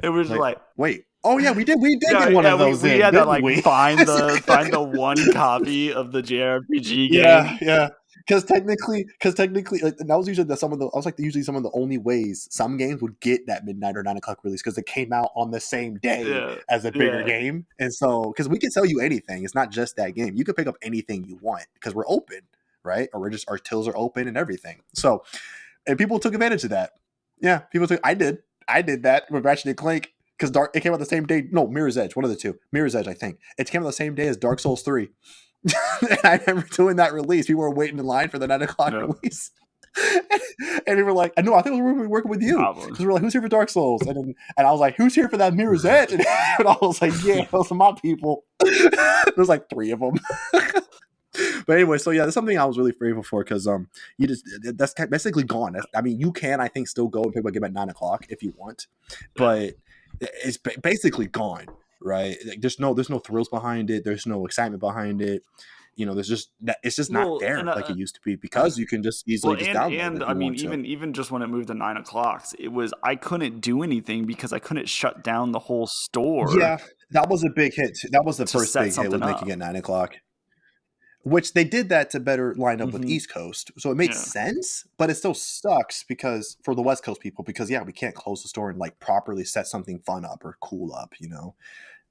It was like, like, wait. Oh yeah, we did. We did yeah, get one yeah, of those we in, had to didn't like we? find the one copy of the JRPG Yeah, game. yeah. Because technically, like that was usually usually some of the only ways some games would get that midnight or 9 o'clock release because it came out on the same day Yeah, as a bigger yeah, game, and so because we can sell you anything, it's not just that game. You can pick up anything you want because we're open, right? Or our tills are open and everything. So, and people took advantage of that. Yeah, people took. I did that with Ratchet and Clank because it came out the same day. No, Mirror's Edge, one of the two. Mirror's Edge, I think. It came out the same day as Dark Souls 3. And I remember doing that release. People were waiting in line for the 9 o'clock no, release. And we were like, I know, I think we were working with you. probably. Because we were like, who's here for Dark Souls? And I was like, who's here for that Mirror's Edge? And I was like, yeah, those are my people. There's like 3 of them. But anyway, so yeah, that's something I was really grateful for because you just that's basically gone. I mean, you can I think still go and pick up a game at 9 o'clock if you want, but it's basically gone, right? Like, there's no thrills behind it. There's no excitement behind it. There's just that it's just not Well, there and like it used to be because you can just easily just download it and if I you mean, want to. even just when it moved to 9 o'clock, it was I couldn't do anything because I couldn't shut down the whole store Yeah, that was a big hit. That was the to first set big hit was something making up. it 9 o'clock. Which they did that to better line up with Mm-hmm. East Coast. So it makes Yeah, sense, but it still sucks because for the West Coast people, because yeah, we can't close the store and like properly set something fun up or cool up.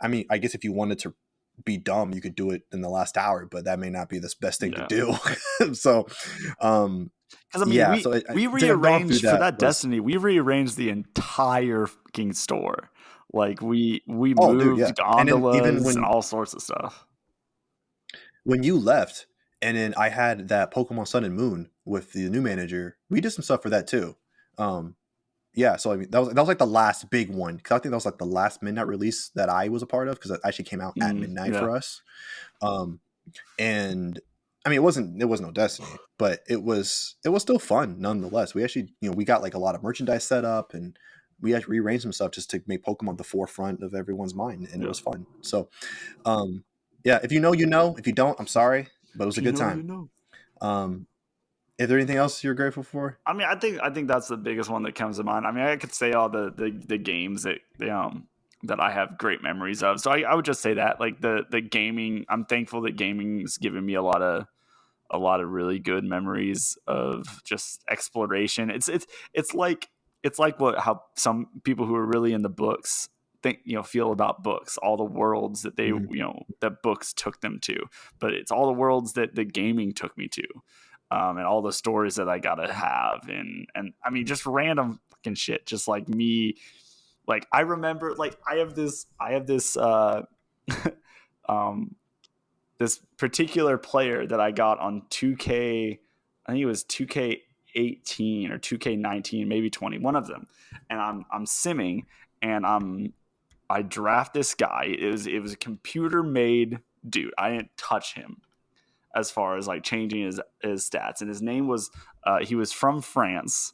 I mean, I guess if you wanted to be dumb, you could do it in the last hour, but that may not be the best thing to yeah. do. So, Because I mean, yeah, so we to have gone through rearranged for that that was, Destiny. We rearranged the entire fucking store. Like we oh, dude, yeah. moved And then even gondolas and all sorts of stuff. when you left, and then I had that Pokemon Sun and Moon with the new manager, we did some stuff for that too. Um, Yeah, so I mean that was like the last big one because I think that was like the last midnight release that I was a part of because it actually came out at midnight Yeah, for us. Um, and I mean it was no Destiny, but it was still fun nonetheless. We actually we got like a lot of merchandise set up and we actually rearranged some stuff just to make Pokemon the forefront of everyone's mind, and it yeah. was fun. So yeah, if you know, you know. If you don't, I'm sorry, but it was If a you good know, you time. know. Is there anything else you're grateful for? I mean, I think that's the biggest one that comes to mind. I mean, I could say all the games that I have great memories of. So I would just say that like the gaming. I'm thankful that gaming's given me a lot of really good memories of just exploration. It's like what how some people who are really into books think feel about books, all the worlds that they Mhm. that books took them to, but it's all the worlds that the gaming took me to, and all the stories that I gotta have, and I mean just random fucking shit, just like me. Like I remember, like I have this um this particular player that I got on 2K, I think it was 2K18 or 2K19, maybe 20, one of them. And I'm simming and I draft this guy. It was a computer made dude. I didn't touch him as far as like changing his stats. And his name was he was from France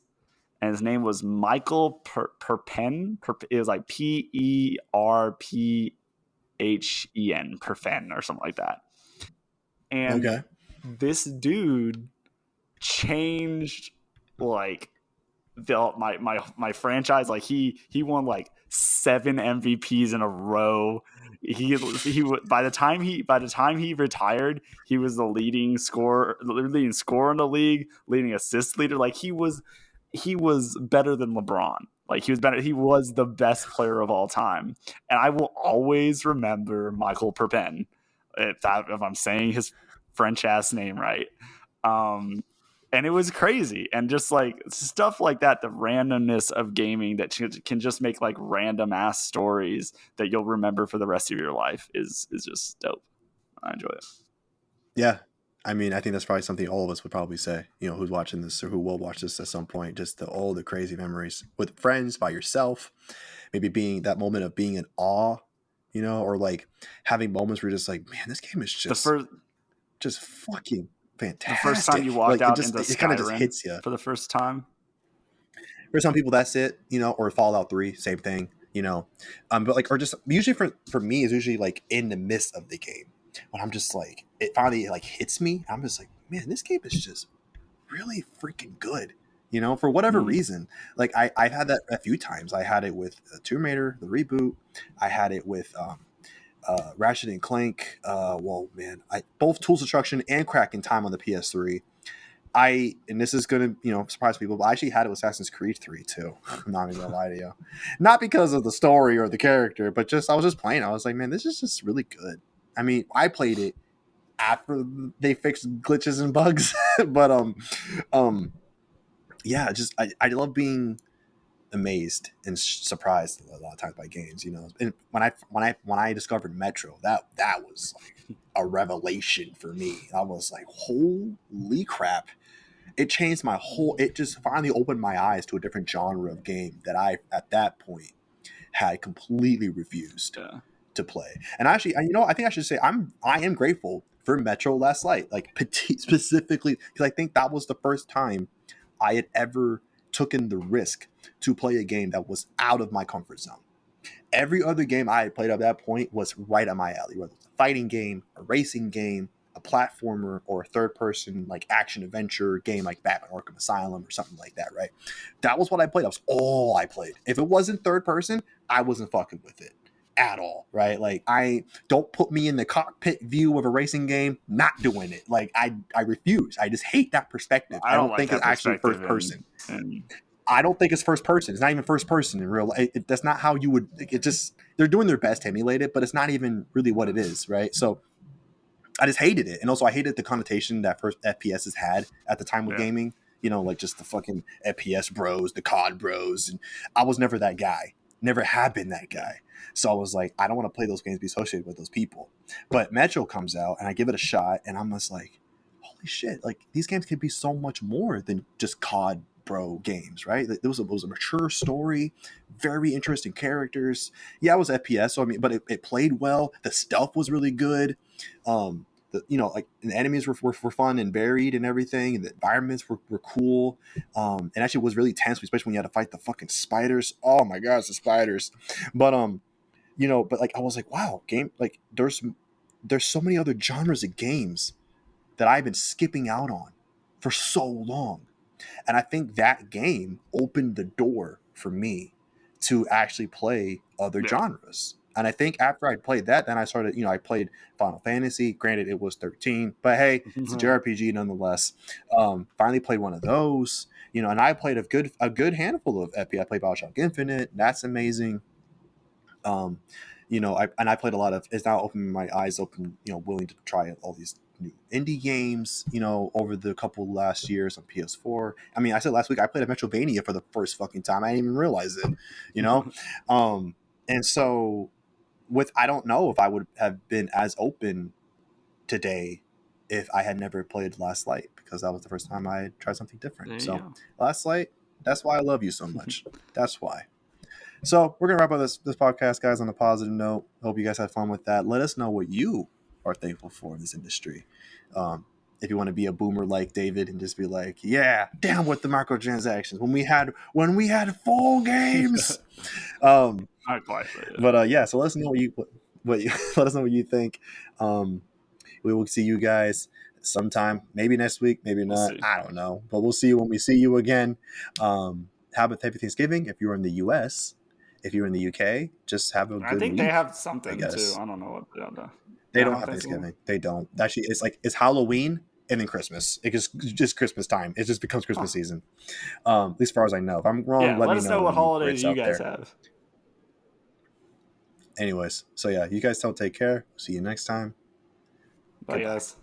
and his name was Michael Perpen. It was like Perphen, Perfen or something like that. And Okay. this dude changed like my franchise. Like he won like 7 MVPs in a row. By the time he retired, he was the leading scorer in the league, leading assist leader. Like he was better than LeBron. Like he was better. He was the best player of all time, and I will always remember Michael Perpen. If I'm saying his French ass name right. Um, and it was crazy, and just like stuff like that, the randomness of gaming that can just make like random ass stories that you'll remember for the rest of your life is just dope. I enjoy it. Yeah. I mean, I think that's probably something all of us would probably say, who's watching this or who will watch this at some point. Just all the crazy memories with friends, by yourself, maybe being that moment of being in awe, or like having moments where you're just like, man, this game is The first just fucking fantastic. The first time you walked like out it into kind of just Skyrim hits you. for the first time. For some people, that's it, or Fallout 3, same thing. But like, or just usually for me, is usually like in the midst of the game when I'm just like, it finally like hits me. I'm just like, man, this game is just really freaking good. For whatever reason. Like I've had that a few times. I had it with Tomb Raider, the reboot. I had it with Ratchet and Clank. Well, man, both Tools Destruction and Crack in Time on the PS3. And this is gonna surprise people, but I actually had it with Assassin's Creed 3 too. I'm not even gonna lie to you, not because of the story or the character, but I was just playing. I was like, man, this is just really good. I mean, I played it after they fixed glitches and bugs, but yeah, just I love being amazed and surprised a lot of times by games. And when I discovered Metro, that was like a revelation for me. I was like, holy crap. It changed my whole. It just finally opened my eyes to a different genre of game that I, at that point, had completely refused to play. And actually, I think I should say I am grateful for Metro Last Light, like specifically because I think that was the first time I had ever taken the risk to play a game that was out of my comfort zone. Every other game I had played at that point was right up my alley, whether it's a fighting game, a racing game, a platformer, or a third-person like action adventure game like Batman Arkham Asylum or something like that, right? That was what I played. That was all I played. If it wasn't third person, I wasn't fucking with it at all, right? Like, I don't put me in the cockpit view of a racing game, not doing it. Like, I refuse. I just hate that perspective. I don't like think that it's actually first person. I don't think it's first person. It's not even first person in real life. That's not how you would. It just, they're doing their best to emulate it, but it's not even really what it is, right? So I just hated it, and also I hated the connotation that first FPS has had at the time of gaming. Like just the fucking FPS bros, the COD bros, and I was never that guy. Never have been that guy. So I was like, I don't want to play those games, be associated with those people. But Metro comes out, and I give it a shot, and I'm just like, holy shit! Like, these games can be so much more than just COD bro games, right? It was a mature story, very interesting characters. Yeah, it was FPS, so I mean, but it played well. The stealth was really good. Like the enemies were fun and varied and everything, and the environments were cool. And actually was really tense, especially when you had to fight the fucking spiders. Oh my gosh, the spiders. But but like I was like, wow, game, like there's so many other genres of games that I've been skipping out on for so long. And I think that game opened the door for me to actually play other genres. And I think after I played that, then I started, I played Final Fantasy. Granted, it was 13, but hey, it's a JRPG nonetheless. Finally played one of those, and I played a good handful of FPS. I played BioShock Infinite. That's amazing. I played a lot of. It's now opened my eyes open. Willing to try all these new indie games. Over the couple last years on PS4. I mean, I said last week I played a Metrovania for the first fucking time. I didn't even realize it. And so I don't know if I would have been as open today if I had never played Last Light, because that was the first time I had tried something different. So Last Light, that's why I love you so much. That's why. So we're gonna wrap up this podcast, guys, on a positive note. Hope you guys had fun with that. Let us know what you are thankful for in this industry. If you want to be a boomer like David and just be like, yeah, down with the microtransactions when we had full games. Not quite, but yeah. So let us know what you let us know what you think. We will see you guys sometime, maybe next week, maybe not. I don't know, but we'll see you when we see you again. Have a happy Thanksgiving if you're in the US. If you're in the UK, just have a good week. I think they have something too. I don't know what they don't have Thanksgiving. They don't. Actually, it's Halloween and then Christmas. It just Christmas time. It just becomes Christmas season. At least as far as I know. If I'm wrong, let me know what holidays you guys have. Anyways, so yeah, you guys don't take care. See you next time. Bye, guys.